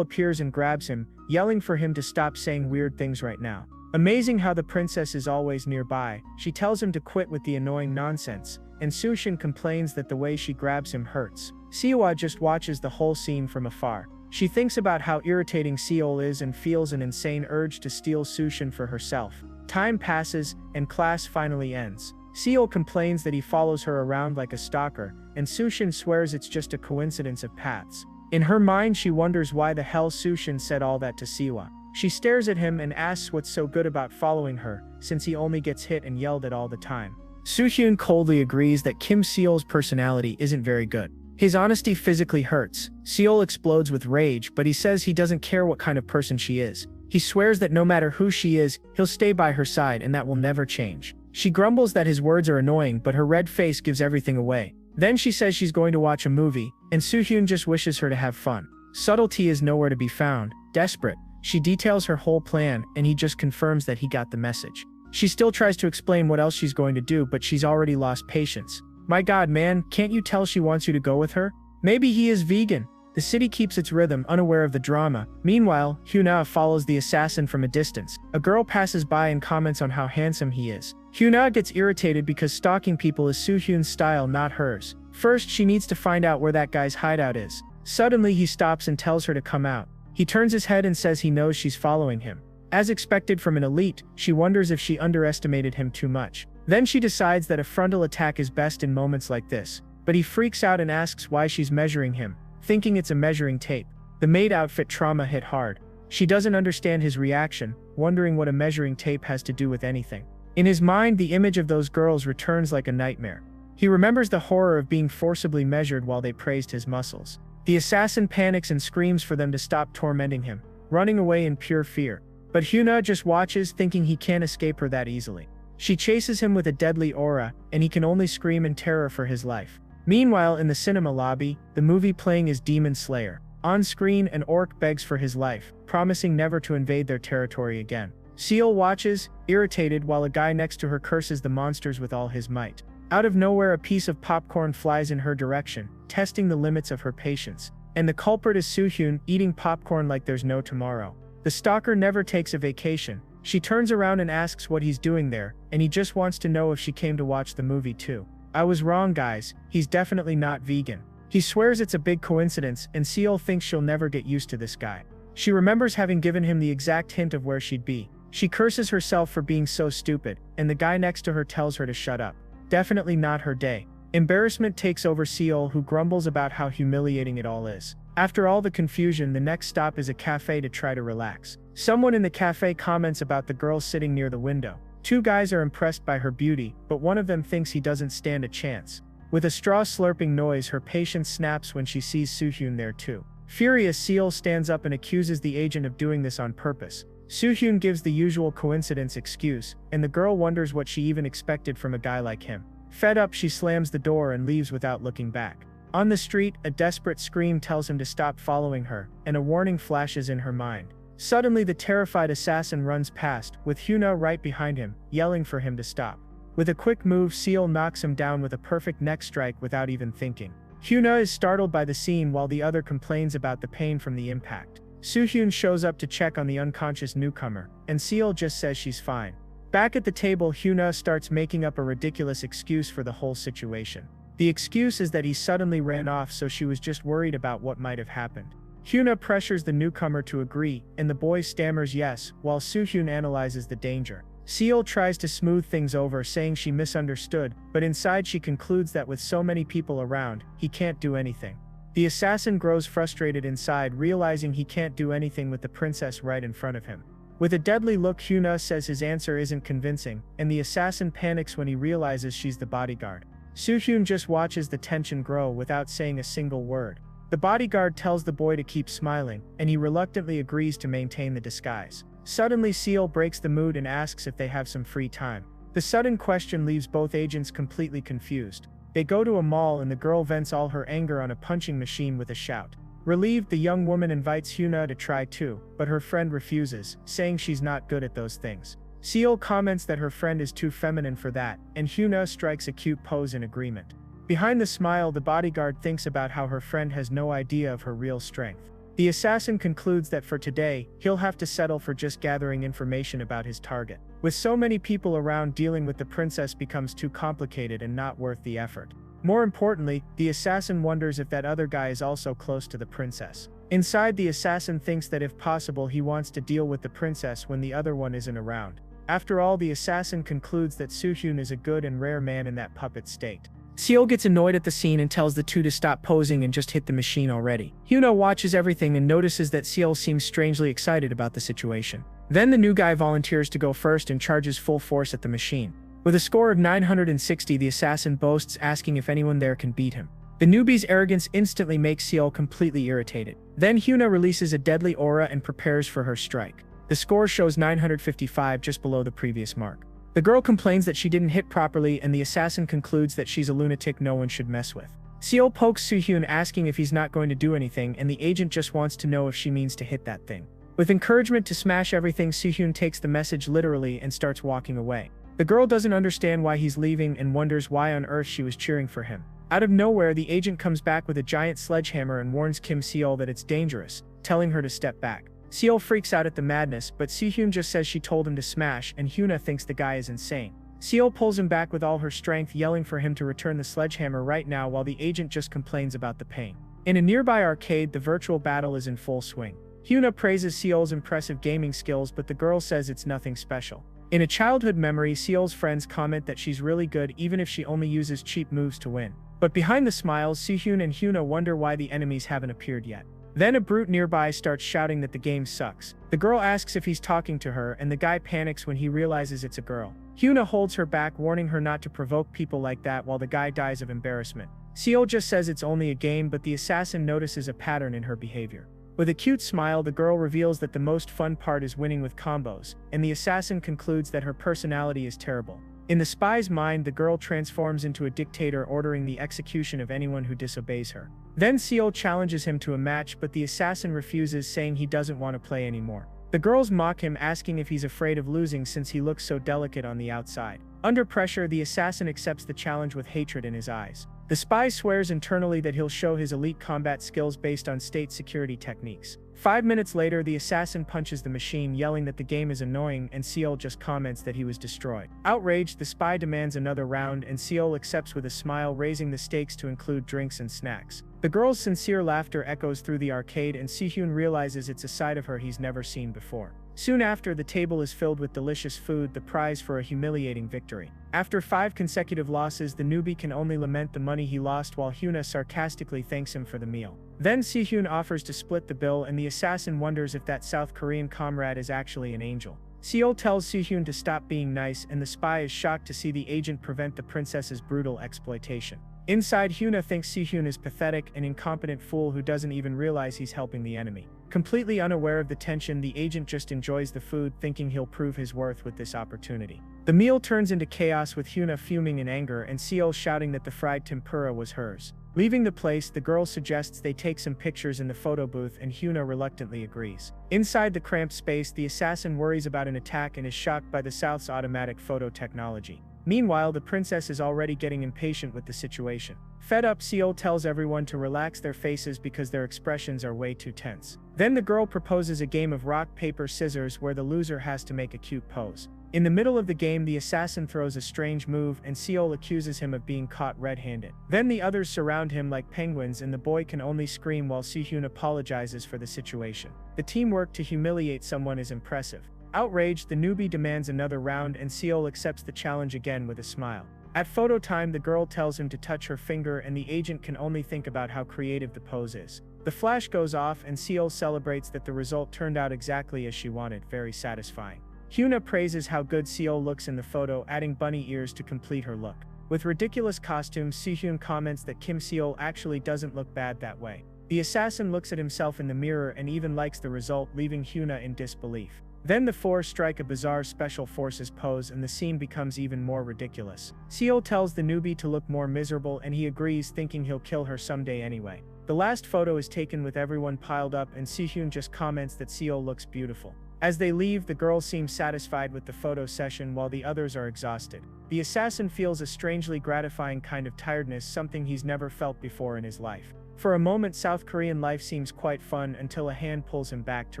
S1: appears and grabs him, yelling for him to stop saying weird things right now. Amazing how the princess is always nearby, she tells him to quit with the annoying nonsense, and Sushin complains that the way she grabs him hurts. Siwa just watches the whole scene from afar. She thinks about how irritating Seol is and feels an insane urge to steal Sushin for herself. Time passes, and class finally ends. Seol complains that he follows her around like a stalker, and Sushin swears it's just a coincidence of paths. In her mind, she wonders why the hell Sushin said all that to Siwa. She stares at him and asks what's so good about following her, since he only gets hit and yelled at all the time. Suhyun coldly agrees that Kim Seol's personality isn't very good. His honesty physically hurts. Seol explodes with rage, but he says he doesn't care what kind of person she is. He swears that no matter who she is, he'll stay by her side and that will never change. She grumbles that his words are annoying, but her red face gives everything away. Then she says she's going to watch a movie, and Suhyun just wishes her to have fun. Subtlety is nowhere to be found. Desperate, she details her whole plan, and he just confirms that he got the message. She still tries to explain what else she's going to do, but she's already lost patience. My god, man, can't you tell she wants you to go with her? Maybe he is vegan. The city keeps its rhythm, unaware of the drama. Meanwhile, Hyuna follows the assassin from a distance. A girl passes by and comments on how handsome he is. Hyuna gets irritated because stalking people is Suhyun's style, not hers. First, she needs to find out where that guy's hideout is. Suddenly, he stops and tells her to come out. He turns his head and says he knows she's following him. As expected from an elite, she wonders if she underestimated him too much. Then she decides that a frontal attack is best in moments like this. But he freaks out and asks why she's measuring him, thinking it's a measuring tape. The maid outfit trauma hit hard. She doesn't understand his reaction, wondering what a measuring tape has to do with anything. In his mind, the image of those girls returns like a nightmare. He remembers the horror of being forcibly measured while they praised his muscles. The assassin panics and screams for them to stop tormenting him, running away in pure fear. But Hyuna just watches, thinking he can't escape her that easily. She chases him with a deadly aura, and he can only scream in terror for his life. Meanwhile, in the cinema lobby, the movie playing is Demon Slayer. On screen, an orc begs for his life, promising never to invade their territory again. Seal watches, irritated, while a guy next to her curses the monsters with all his might. Out of nowhere, a piece of popcorn flies in her direction, testing the limits of her patience. And the culprit is Suhyun, eating popcorn like there's no tomorrow. The stalker never takes a vacation. She turns around and asks what he's doing there, and he just wants to know if she came to watch the movie too. I was wrong, guys, he's definitely not vegan. He swears it's a big coincidence, and Seal thinks she'll never get used to this guy. She remembers having given him the exact hint of where she'd be. She curses herself for being so stupid, and the guy next to her tells her to shut up. Definitely not her day. Embarrassment takes over Seal, who grumbles about how humiliating it all is. After all the confusion, the next stop is a cafe to try to relax. Someone in the cafe comments about the girl sitting near the window. Two guys are impressed by her beauty, but one of them thinks he doesn't stand a chance. With a straw slurping noise, her patience snaps when she sees Soo-hyun there too. Furious, Seal stands up and accuses the agent of doing this on purpose. Soo-hyun gives the usual coincidence excuse, and the girl wonders what she even expected from a guy like him. Fed up, she slams the door and leaves without looking back. On the street, a desperate scream tells him to stop following her, and a warning flashes in her mind. Suddenly, the terrified assassin runs past, with Hyuna right behind him, yelling for him to stop. With a quick move, Seal knocks him down with a perfect neck strike without even thinking. Hyuna is startled by the scene while the other complains about the pain from the impact. Soo-hyun shows up to check on the unconscious newcomer, and Seal just says she's fine. Back at the table, Hyuna starts making up a ridiculous excuse for the whole situation. The excuse is that he suddenly ran off, so she was just worried about what might have happened. Hyuna pressures the newcomer to agree, and the boy stammers yes, while Soo-hyun analyzes the danger. Seal tries to smooth things over, saying she misunderstood, but inside she concludes that with so many people around, he can't do anything. The assassin grows frustrated inside, realizing he can't do anything with the princess right in front of him. With a deadly look, Hyuna says his answer isn't convincing, and the assassin panics when he realizes she's the bodyguard. Soo-hyun just watches the tension grow without saying a single word. The bodyguard tells the boy to keep smiling, and he reluctantly agrees to maintain the disguise. Suddenly, Seal breaks the mood and asks if they have some free time. The sudden question leaves both agents completely confused. They go to a mall and the girl vents all her anger on a punching machine with a shout. Relieved, the young woman invites Hyuna to try too, but her friend refuses, saying she's not good at those things. Seal comments that her friend is too feminine for that, and Hyuna strikes a cute pose in agreement. Behind the smile, the bodyguard thinks about how her friend has no idea of her real strength. The assassin concludes that for today, he'll have to settle for just gathering information about his target. With so many people around, dealing with the princess becomes too complicated and not worth the effort. More importantly, the assassin wonders if that other guy is also close to the princess. Inside, the assassin thinks that if possible, he wants to deal with the princess when the other one isn't around. After all, the assassin concludes that Soo-hyun is a good and rare man in that puppet state. Seal gets annoyed at the scene and tells the two to stop posing and just hit the machine already. Hyuna watches everything and notices that Seal seems strangely excited about the situation. Then the new guy volunteers to go first and charges full force at the machine. With a score of 960, the assassin boasts, asking if anyone there can beat him. The newbie's arrogance instantly makes Seal completely irritated. Then Hyuna releases a deadly aura and prepares for her strike. The score shows 955, just below the previous mark. The girl complains that she didn't hit properly, and the assassin concludes that she's a lunatic no one should mess with. Seal pokes Soo-hyun, asking if he's not going to do anything, and the agent just wants to know if she means to hit that thing. With encouragement to smash everything, Soo-hyun takes the message literally and starts walking away. The girl doesn't understand why he's leaving and wonders why on earth she was cheering for him. Out of nowhere, the agent comes back with a giant sledgehammer and warns Kim Seal that it's dangerous, telling her to step back. Seal freaks out at the madness, but Soo-hyun just says she told him to smash, and Hyuna thinks the guy is insane. Seal pulls him back with all her strength, yelling for him to return the sledgehammer right now, while the agent just complains about the pain. In a nearby arcade, the virtual battle is in full swing. Hyuna praises Seal's impressive gaming skills, but the girl says it's nothing special. In a childhood memory, Seal's friends comment that she's really good even if she only uses cheap moves to win. But behind the smiles, Soo-hyun and Hyuna wonder why the enemies haven't appeared yet. Then a brute nearby starts shouting that the game sucks. The girl asks if he's talking to her, and the guy panics when he realizes it's a girl. Hyuna holds her back, warning her not to provoke people like that, while the guy dies of embarrassment. Seal just says it's only a game, but the assassin notices a pattern in her behavior. With a cute smile, the girl reveals that the most fun part is winning with combos, and the assassin concludes that her personality is terrible. In the spy's mind, the girl transforms into a dictator, ordering the execution of anyone who disobeys her. Then Seal challenges him to a match, but the assassin refuses, saying he doesn't want to play anymore. The girls mock him, asking if he's afraid of losing since he looks so delicate on the outside. Under pressure, the assassin accepts the challenge with hatred in his eyes. The spy swears internally that he'll show his elite combat skills based on state security techniques. 5 minutes later, the assassin punches the machine, yelling that the game is annoying, and Seal just comments that he was destroyed. Outraged, the spy demands another round, and Seal accepts with a smile, raising the stakes to include drinks and snacks. The girl's sincere laughter echoes through the arcade and Sehyun realizes it's a side of her he's never seen before. Soon after, the table is filled with delicious food, the prize for a humiliating victory. After 5 consecutive losses, the newbie can only lament the money he lost while Hyuna sarcastically thanks him for the meal. Then Sehyun offers to split the bill and the assassin wonders if that South Korean comrade is actually an angel. Seol tells Sehyun to stop being nice and the spy is shocked to see the agent prevent the princess's brutal exploitation. Inside, Hyuna thinks Sehyun is pathetic, an incompetent fool who doesn't even realize he's helping the enemy. Completely unaware of the tension, the agent just enjoys the food, thinking he'll prove his worth with this opportunity. The meal turns into chaos with Hyuna fuming in anger and Seol shouting that the fried tempura was hers. Leaving the place, the girl suggests they take some pictures in the photo booth and Hyuna reluctantly agrees. Inside the cramped space, the assassin worries about an attack and is shocked by the South's automatic photo technology. Meanwhile, the princess is already getting impatient with the situation. Fed up, Seol tells everyone to relax their faces because their expressions are way too tense. Then the girl proposes a game of rock, paper, scissors where the loser has to make a cute pose. In the middle of the game, the assassin throws a strange move and Seol accuses him of being caught red-handed. Then the others surround him like penguins and the boy can only scream while Sehyun apologizes for the situation. The teamwork to humiliate someone is impressive. Outraged, the newbie demands another round and Seol accepts the challenge again with a smile. At photo time, the girl tells him to touch her finger and the agent can only think about how creative the pose is. The flash goes off and Seol celebrates that the result turned out exactly as she wanted, very satisfying. Hyuna praises how good Seol looks in the photo, adding bunny ears to complete her look. With ridiculous costumes, Sehyun comments that Kim Seol actually doesn't look bad that way. The assassin looks at himself in the mirror and even likes the result, leaving Hyuna in disbelief. Then the four strike a bizarre special forces pose and the scene becomes even more ridiculous. Seol tells the newbie to look more miserable and he agrees, thinking he'll kill her someday anyway. The last photo is taken with everyone piled up and Sehyun just comments that Seol looks beautiful. As they leave, the girl seems satisfied with the photo session while the others are exhausted. The assassin feels a strangely gratifying kind of tiredness, something he's never felt before in his life. For a moment, South Korean life seems quite fun until a hand pulls him back to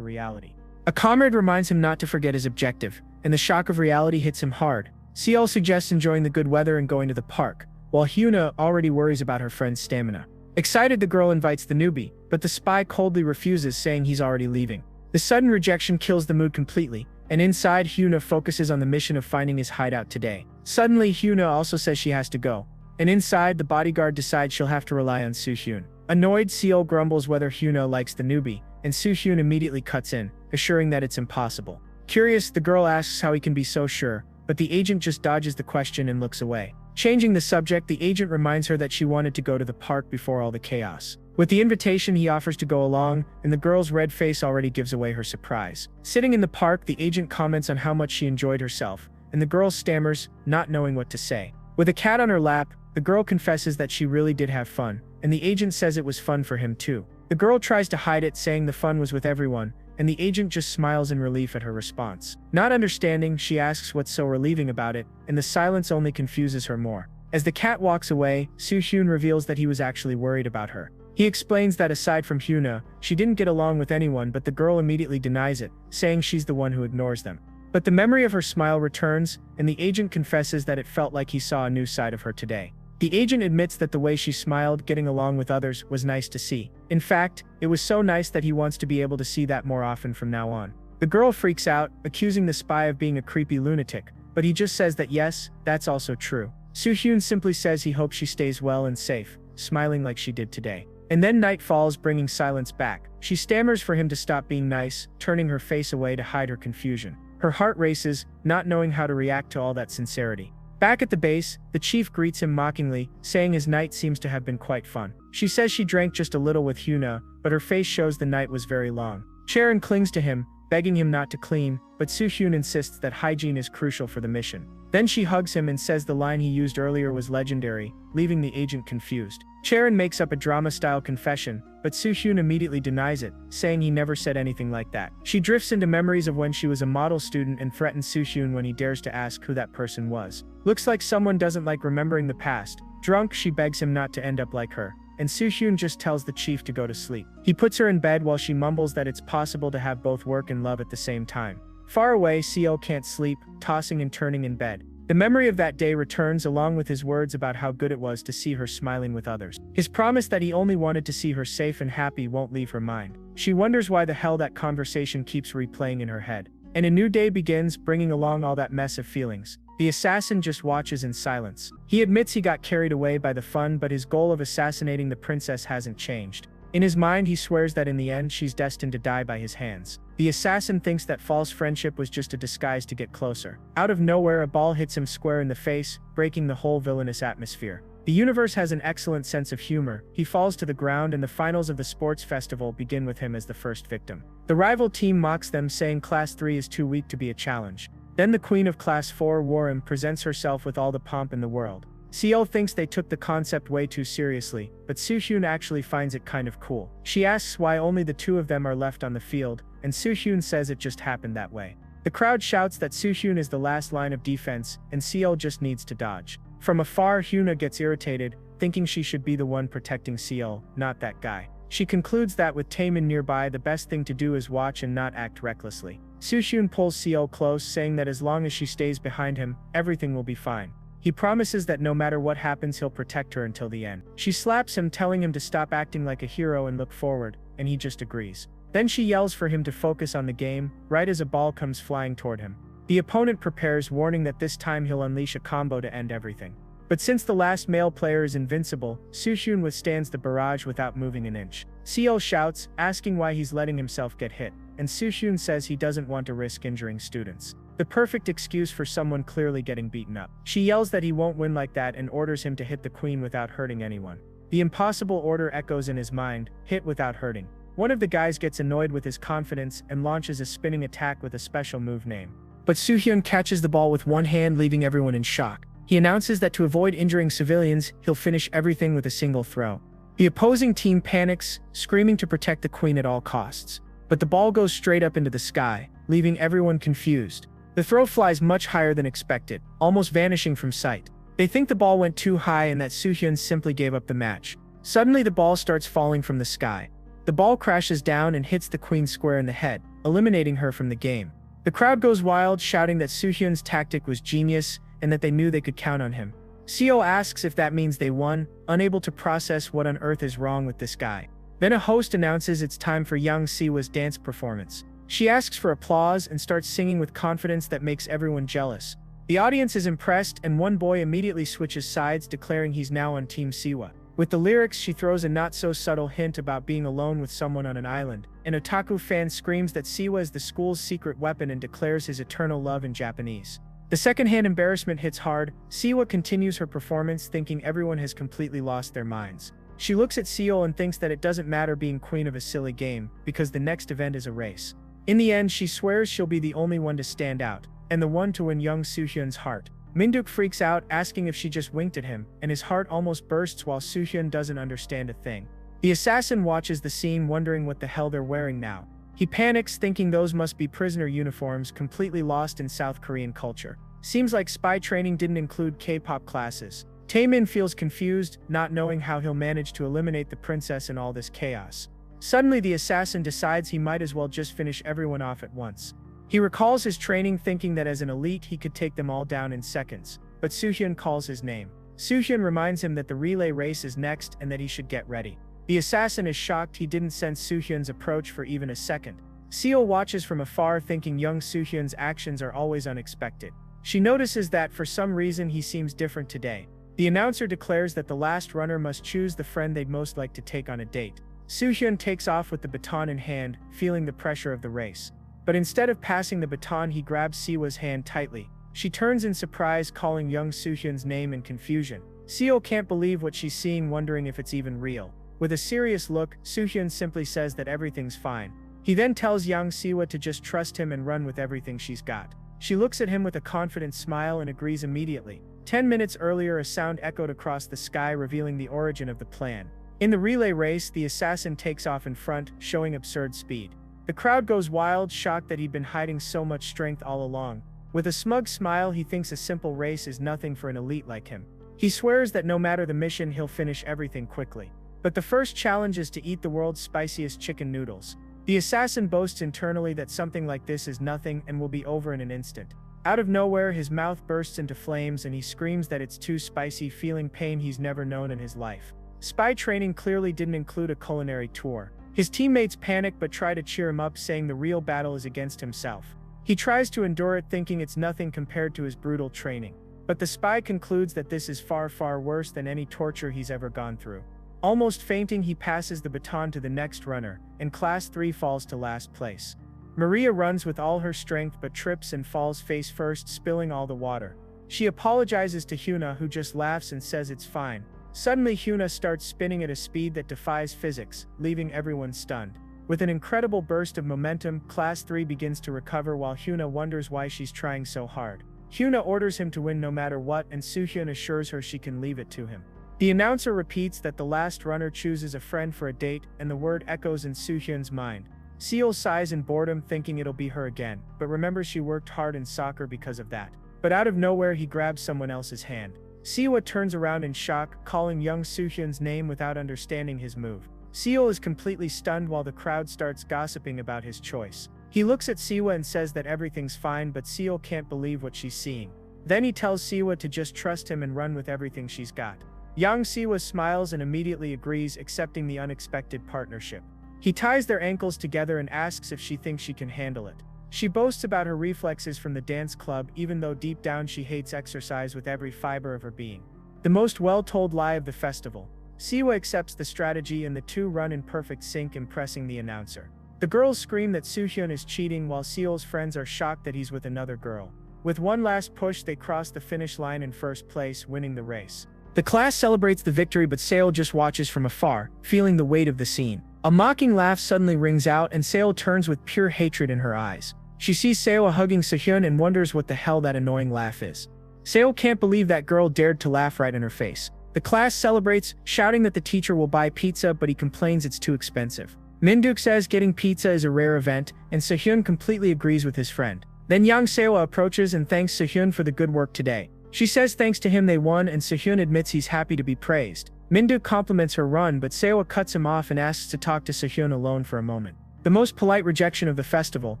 S1: reality. A comrade reminds him not to forget his objective, and the shock of reality hits him hard. Seol suggests enjoying the good weather and going to the park, while Hyuna already worries about her friend's stamina. Excited, the girl invites the newbie, but the spy coldly refuses, saying he's already leaving. The sudden rejection kills the mood completely, and inside, Hyuna focuses on the mission of finding his hideout today. Suddenly, Hyuna also says she has to go, and inside, the bodyguard decides she'll have to rely on Sehyun. Annoyed, Seol grumbles whether Hyuna likes the newbie, and Sehyun immediately cuts in, assuring that it's impossible. Curious, the girl asks how he can be so sure, but the agent just dodges the question and looks away. Changing the subject, the agent reminds her that she wanted to go to the park before all the chaos. With the invitation, he offers to go along, and the girl's red face already gives away her surprise. Sitting in the park, the agent comments on how much she enjoyed herself, and the girl stammers, not knowing what to say. With a cat on her lap, the girl confesses that she really did have fun, and the agent says it was fun for him too. The girl tries to hide it, saying the fun was with everyone, and the agent just smiles in relief at her response. Not understanding, she asks what's so relieving about it, and the silence only confuses her more. As the cat walks away, Sehyun reveals that he was actually worried about her. He explains that aside from Hyuna, she didn't get along with anyone, but the girl immediately denies it, saying she's the one who ignores them. But the memory of her smile returns, and the agent confesses that it felt like he saw a new side of her today. The agent admits that the way she smiled, getting along with others, was nice to see. In fact, it was so nice that he wants to be able to see that more often from now on. The girl freaks out, accusing the spy of being a creepy lunatic, but he just says that yes, that's also true. Sehyun simply says he hopes she stays well and safe, smiling like she did today. And then night falls, bringing silence back. She stammers for him to stop being nice, turning her face away to hide her confusion. Her heart races, not knowing how to react to all that sincerity. Back at the base, the chief greets him mockingly, saying his night seems to have been quite fun. She says she drank just a little with Hyuna, but her face shows the night was very long. Charon clings to him, begging him not to clean, but Sehyun insists that hygiene is crucial for the mission. Then she hugs him and says the line he used earlier was legendary, leaving the agent confused. Charon makes up a drama-style confession, but Sehyun immediately denies it, saying he never said anything like that. She drifts into memories of when she was a model student and threatens Sehyun when he dares to ask who that person was. Looks like someone doesn't like remembering the past. Drunk, she begs him not to end up like her, and Sehyun just tells the chief to go to sleep. He puts her in bed while she mumbles that it's possible to have both work and love at the same time. Far away, Seol can't sleep, tossing and turning in bed. The memory of that day returns along with his words about how good it was to see her smiling with others. His promise that he only wanted to see her safe and happy won't leave her mind. She wonders why the hell that conversation keeps replaying in her head. And a new day begins, bringing along all that mess of feelings. The assassin just watches in silence. He admits he got carried away by the fun, but his goal of assassinating the princess hasn't changed. In his mind, he swears that in the end, she's destined to die by his hands. The assassin thinks that false friendship was just a disguise to get closer. Out of nowhere, a ball hits him square in the face, breaking the whole villainous atmosphere. The universe has an excellent sense of humor. He falls to the ground, and the finals of the sports festival begin with him as the first victim. The rival team mocks them, saying Class 3 is too weak to be a challenge. Then the queen of Class 4, Warren, presents herself with all the pomp in the world. Ciel thinks they took the concept way too seriously, but Suhyun actually finds it kind of cool. She asks why only the two of them are left on the field, and Suhyun says it just happened that way. The crowd shouts that Suhyun is the last line of defense, and Ciel just needs to dodge. From afar, Hyuna gets irritated, thinking she should be the one protecting Ciel, not that guy. She concludes that with Taemin nearby, the best thing to do is watch and not act recklessly. Suhyun pulls Ciel close, saying that as long as she stays behind him, everything will be fine. He promises that no matter what happens, he'll protect her until the end. She slaps him, telling him to stop acting like a hero and look forward, and he just agrees. Then she yells for him to focus on the game, right as a ball comes flying toward him. The opponent prepares, warning that this time he'll unleash a combo to end everything. But since the last male player is invincible, Suhyun withstands the barrage without moving an inch. Ciel shouts, asking why he's letting himself get hit, and Suhyun says he doesn't want to risk injuring students. The perfect excuse for someone clearly getting beaten up. She yells that he won't win like that and orders him to hit the queen without hurting anyone. The impossible order echoes in his mind, hit without hurting. One of the guys gets annoyed with his confidence and launches a spinning attack with a special move name. But Suhyun catches the ball with one hand, leaving everyone in shock. He announces that to avoid injuring civilians, he'll finish everything with a single throw. The opposing team panics, screaming to protect the queen at all costs. But the ball goes straight up into the sky, leaving everyone confused. The throw flies much higher than expected, almost vanishing from sight. They think the ball went too high and that Suhyun simply gave up the match. Suddenly the ball starts falling from the sky. The ball crashes down and hits the queen square in the head, eliminating her from the game. The crowd goes wild, shouting that Suhyun's tactic was genius and that they knew they could count on him. Seo asks if that means they won, unable to process what on earth is wrong with this guy. Then a host announces it's time for young Siwa's dance performance. She asks for applause and starts singing with confidence that makes everyone jealous. The audience is impressed, and one boy immediately switches sides, declaring he's now on Team Siwa. With the lyrics, she throws a not-so-subtle hint about being alone with someone on an island. An otaku fan screams that Siwa is the school's secret weapon and declares his eternal love in Japanese. The second-hand embarrassment hits hard. Siwa continues her performance, thinking everyone has completely lost their minds. She looks at Seol and thinks that it doesn't matter being queen of a silly game, because the next event is a race. In the end, she swears she'll be the only one to stand out, and the one to win young Suhyun's heart. Minduk freaks out, asking if she just winked at him, and his heart almost bursts while Suhyun doesn't understand a thing. The assassin watches the scene, wondering what the hell they're wearing now. He panics, thinking those must be prisoner uniforms, completely lost in South Korean culture. Seems like spy training didn't include K-pop classes. Taemin feels confused, not knowing how he'll manage to eliminate the princess in all this chaos. Suddenly, the assassin decides he might as well just finish everyone off at once. He recalls his training, thinking that as an elite he could take them all down in seconds, but Suhyun calls his name. Suhyun reminds him that the relay race is next and that he should get ready. The assassin is shocked he didn't sense Suhyun's approach for even a second. Seol watches from afar, thinking young Suhyun's actions are always unexpected. She notices that for some reason he seems different today. The announcer declares that the last runner must choose the friend they'd most like to take on a date. Suhyun takes off with the baton in hand, feeling the pressure of the race. But instead of passing the baton, he grabs Siwa's hand tightly. She turns in surprise, calling young Suhyun's name in confusion. Seo can't believe what she's seeing, wondering if it's even real. With a serious look, Suhyun simply says that everything's fine. He then tells young Siwa to just trust him and run with everything she's got. She looks at him with a confident smile and agrees immediately. 10 minutes earlier, a sound echoed across the sky, revealing the origin of the plan. In the relay race, the assassin takes off in front, showing absurd speed. The crowd goes wild, shocked that he'd been hiding so much strength all along. With a smug smile, he thinks a simple race is nothing for an elite like him. He swears that no matter the mission, he'll finish everything quickly. But the first challenge is to eat the world's spiciest chicken noodles. The assassin boasts internally that something like this is nothing and will be over in an instant. Out of nowhere, his mouth bursts into flames and he screams that it's too spicy, feeling pain he's never known in his life. Spy training clearly didn't include a culinary tour. His teammates panic but try to cheer him up, saying the real battle is against himself. He tries to endure it, thinking it's nothing compared to his brutal training. But the spy concludes that this is far, far worse than any torture he's ever gone through. Almost fainting, he passes the baton to the next runner, and Class 3 falls to last place. Maria runs with all her strength but trips and falls face first, spilling all the water. She apologizes to Hyuna, who just laughs and says it's fine. Suddenly, Hyuna starts spinning at a speed that defies physics, leaving everyone stunned. With an incredible burst of momentum, Class 3 begins to recover while Hyuna wonders why she's trying so hard. Hyuna orders him to win no matter what, and Soohyun assures her she can leave it to him. The announcer repeats that the last runner chooses a friend for a date, and the word echoes in Soohyun's mind. Seo sighs in boredom, thinking it'll be her again, but remembers she worked hard in soccer because of that. But out of nowhere, he grabs someone else's hand. Seo turns around in shock, calling young Soohyun's name without understanding his move. Seo is completely stunned while the crowd starts gossiping about his choice. He looks at Siwa and says that everything's fine, but Seo can't believe what she's seeing. Then he tells Siwa to just trust him and run with everything she's got. Young Siwa smiles and immediately agrees, accepting the unexpected partnership. He ties their ankles together and asks if she thinks she can handle it. She boasts about her reflexes from the dance club, even though deep down she hates exercise with every fiber of her being. The most well-told lie of the festival. Siwa accepts the strategy and the two run in perfect sync, impressing the announcer. The girls scream that Soohyun is cheating while Seol's friends are shocked that he's with another girl. With one last push, they cross the finish line in first place, winning the race. The class celebrates the victory, but Seo just watches from afar, feeling the weight of the scene. A mocking laugh suddenly rings out and Seo turns with pure hatred in her eyes. She sees Seo hugging Soohyun and wonders what the hell that annoying laugh is. Seo can't believe that girl dared to laugh right in her face. The class celebrates, shouting that the teacher will buy pizza, but he complains it's too expensive. Minduk says getting pizza is a rare event, and Soohyun completely agrees with his friend. Then Yang Seo approaches and thanks Soohyun for the good work today. She says thanks to him they won, and Soohyun admits he's happy to be praised. Minduk compliments her run, but Seo cuts him off and asks to talk to Soohyun alone for a moment. The most polite rejection of the festival,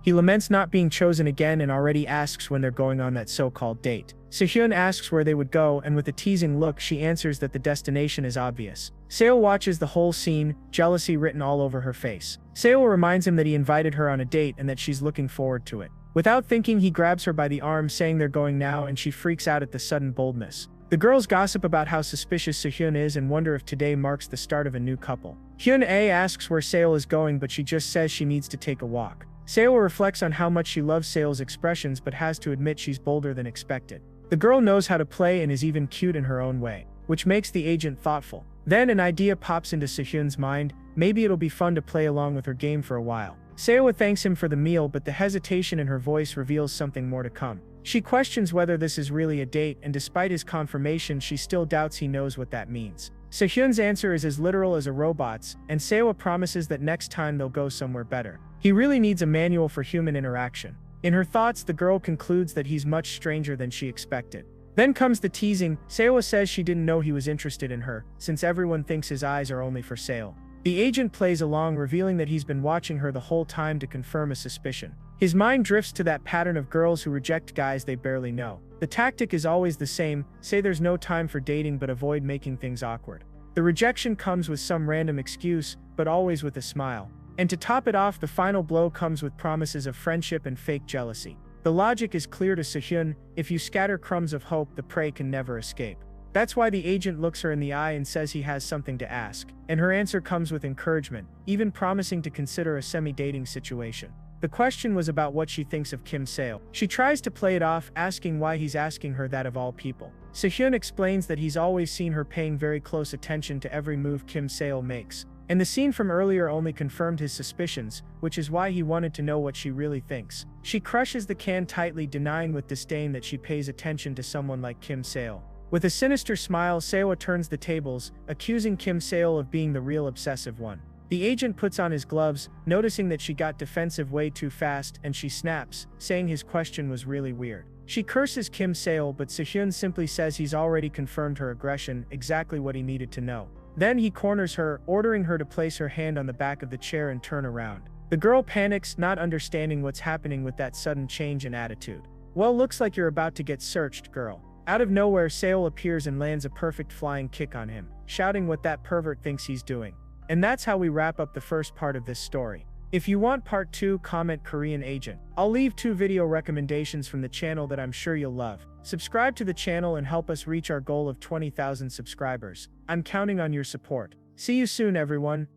S1: he laments not being chosen again and already asks when they're going on that so-called date. Soohyun asks where they would go, and with a teasing look she answers that the destination is obvious. Seo watches the whole scene, jealousy written all over her face. Seo reminds him that he invited her on a date and that she's looking forward to it. Without thinking, he grabs her by the arm, saying they're going now, and she freaks out at the sudden boldness. The girls gossip about how suspicious Soohyun is and wonder if today marks the start of a new couple. Hyun-A asks where Seo is going, but she just says she needs to take a walk. Seo reflects on how much she loves Seo's expressions but has to admit she's bolder than expected. The girl knows how to play and is even cute in her own way, which makes the agent thoughtful. Then an idea pops into Soohyun's mind, maybe it'll be fun to play along with her game for a while. Seo thanks him for the meal, but the hesitation in her voice reveals something more to come. She questions whether this is really a date, and despite his confirmation, she still doubts he knows what that means. Soohyun's answer is as literal as a robot's, and Seo promises that next time they'll go somewhere better. He really needs a manual for human interaction. In her thoughts, the girl concludes that he's much stranger than she expected. Then comes the teasing. Seo says she didn't know he was interested in her, since everyone thinks his eyes are only for Seo. The agent plays along, revealing that he's been watching her the whole time to confirm a suspicion. His mind drifts to that pattern of girls who reject guys they barely know. The tactic is always the same: say there's no time for dating but avoid making things awkward. The rejection comes with some random excuse, but always with a smile. And to top it off, the final blow comes with promises of friendship and fake jealousy. The logic is clear to Soohyun: if you scatter crumbs of hope, the prey can never escape. That's why the agent looks her in the eye and says he has something to ask, and her answer comes with encouragement, even promising to consider a semi-dating situation. The question was about what she thinks of Kim Seo. She tries to play it off, asking why he's asking her that of all people. Soohyun explains that he's always seen her paying very close attention to every move Kim Seo makes, and the scene from earlier only confirmed his suspicions, which is why he wanted to know what she really thinks. She crushes the can tightly, denying with disdain that she pays attention to someone like Kim Seo. With a sinister smile, Seo turns the tables, accusing Kim Seo of being the real obsessive one. The agent puts on his gloves, noticing that she got defensive way too fast, and she snaps, saying his question was really weird. She curses Kim Seo, but Soohyun simply says he's already confirmed her aggression, exactly what he needed to know. Then he corners her, ordering her to place her hand on the back of the chair and turn around. The girl panics, not understanding what's happening with that sudden change in attitude. Well, looks like you're about to get searched, girl. Out of nowhere, Seo appears and lands a perfect flying kick on him, shouting what that pervert thinks he's doing. And that's how we wrap up the first part of this story. If you want part 2, comment Korean agent. I'll leave 2 video recommendations from the channel that I'm sure you'll love. Subscribe to the channel and help us reach our goal of 20,000 subscribers. I'm counting on your support. See you soon, everyone.